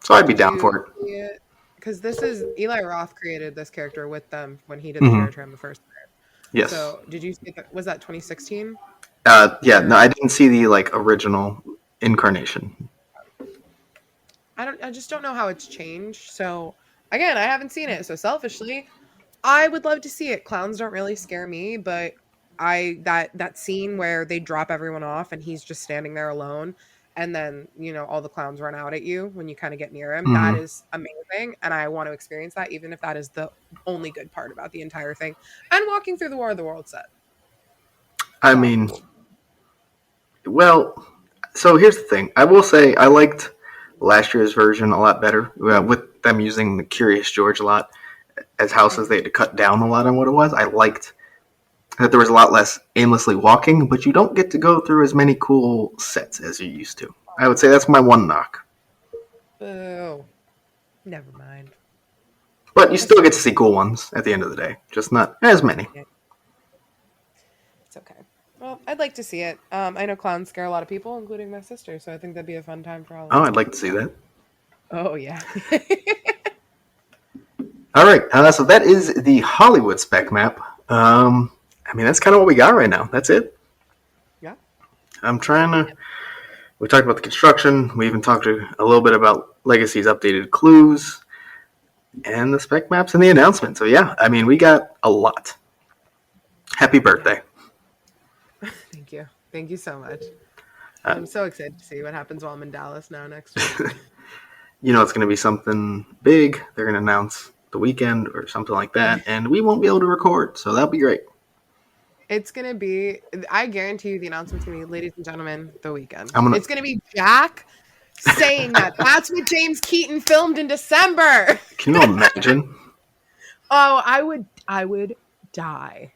So I'd be down for it. Because this is Eli Roth created this character with them when he did the Mm-hmm. Terror Tram the first time. Yes. So did you see that? Was that 2016? Yeah. No, I didn't see the like original incarnation. I just don't know how it's changed. So again, I haven't seen it. So selfishly, I would love to see it. Clowns don't really scare me, but that scene where they drop everyone off and he's just standing there alone, and then all the clowns run out at you when you kind of get near him. Mm-hmm. That is amazing, and I want to experience that, even if that is the only good part about the entire thing. And walking through the War of the World set. I mean, well, so here's the thing. I will say I liked last year's version a lot better, with them using the Curious George a lot as houses. They had to cut down a lot on what it was. I liked that there was a lot less aimlessly walking, but you don't get to go through as many cool sets as you used to. I would say that's my one knock. Oh, never mind. But you still get to see cool ones at the end of the day, just not as many. It's okay. Well, I'd like to see it. I know clowns scare a lot of people, including my sister, so I think that'd be a fun time for all of us. Oh, I'd like to see that. Oh, yeah. All right, so that is the Hollywood spec map. I mean, that's kind of what we got right now. That's it. Yeah. I'm trying to... We talked about the construction. We even talked a little bit about Legacy's updated clues and the spec maps and the announcement. So, yeah, I mean, we got a lot. Happy birthday. Thank you. Thank you so much. I'm so excited to see what happens while I'm in Dallas now next week. It's going to be something big. They're going to announce the weekend or something like that, and we won't be able to record, so that'll be great. It's going to be, I guarantee you the announcement's going to be, ladies and gentlemen, the weekend. It's going to be Jack saying that. That's what James Keaton filmed in December. Can you imagine? Oh, I would die.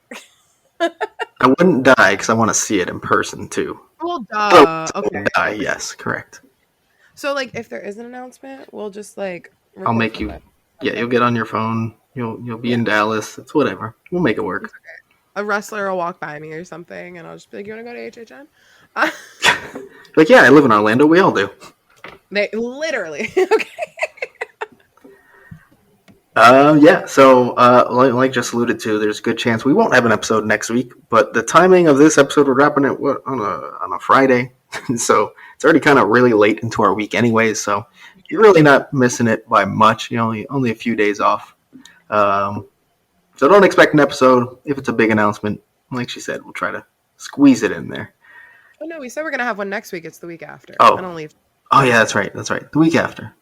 I wouldn't die because I want to see it in person, too. Well, duh. Okay. Die, yes, correct. So, like, if there is an announcement, we'll just, like... I'll make you... Yeah, you'll get on your phone, You'll be in Dallas. It's whatever. We'll make it work. A wrestler will walk by me or something, and I'll just be like, "You want to go to HHN?" Like, yeah, I live in Orlando. We all do. They literally okay. Yeah. So, like just alluded to, there's a good chance we won't have an episode next week. But the timing of this episode, we're dropping it on a Friday, so it's already kind of really late into our week, anyways. So you're really not missing it by much. Only a few days off. So don't expect an episode. If it's a big announcement, like she said, we'll try to squeeze it in there. Oh no, we said we're gonna have one next week. It's the week after. Oh. I don't leave. Oh yeah, that's right. The week after.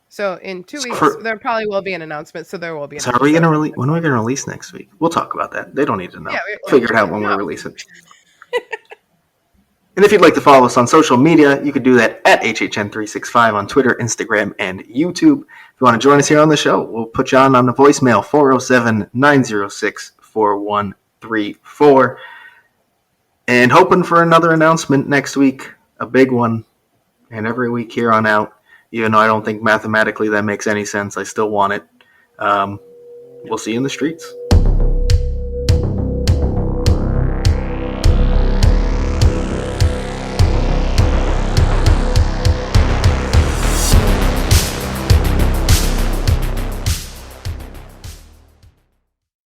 So in 2 weeks, there probably will be an announcement. So there will be. So are we gonna release? When are we gonna release next week? We'll talk about that. They don't need to know. Yeah, figure it out when we're releasing. And if you'd like to follow us on social media, you could do that at HHN365 on Twitter, Instagram, and YouTube. If you want to join us here on the show, we'll put you on the voicemail 407-906-4134. And hoping for another announcement next week, a big one, and every week here on out. Even though I don't think mathematically that makes any sense, I still want it. We'll see you in the streets.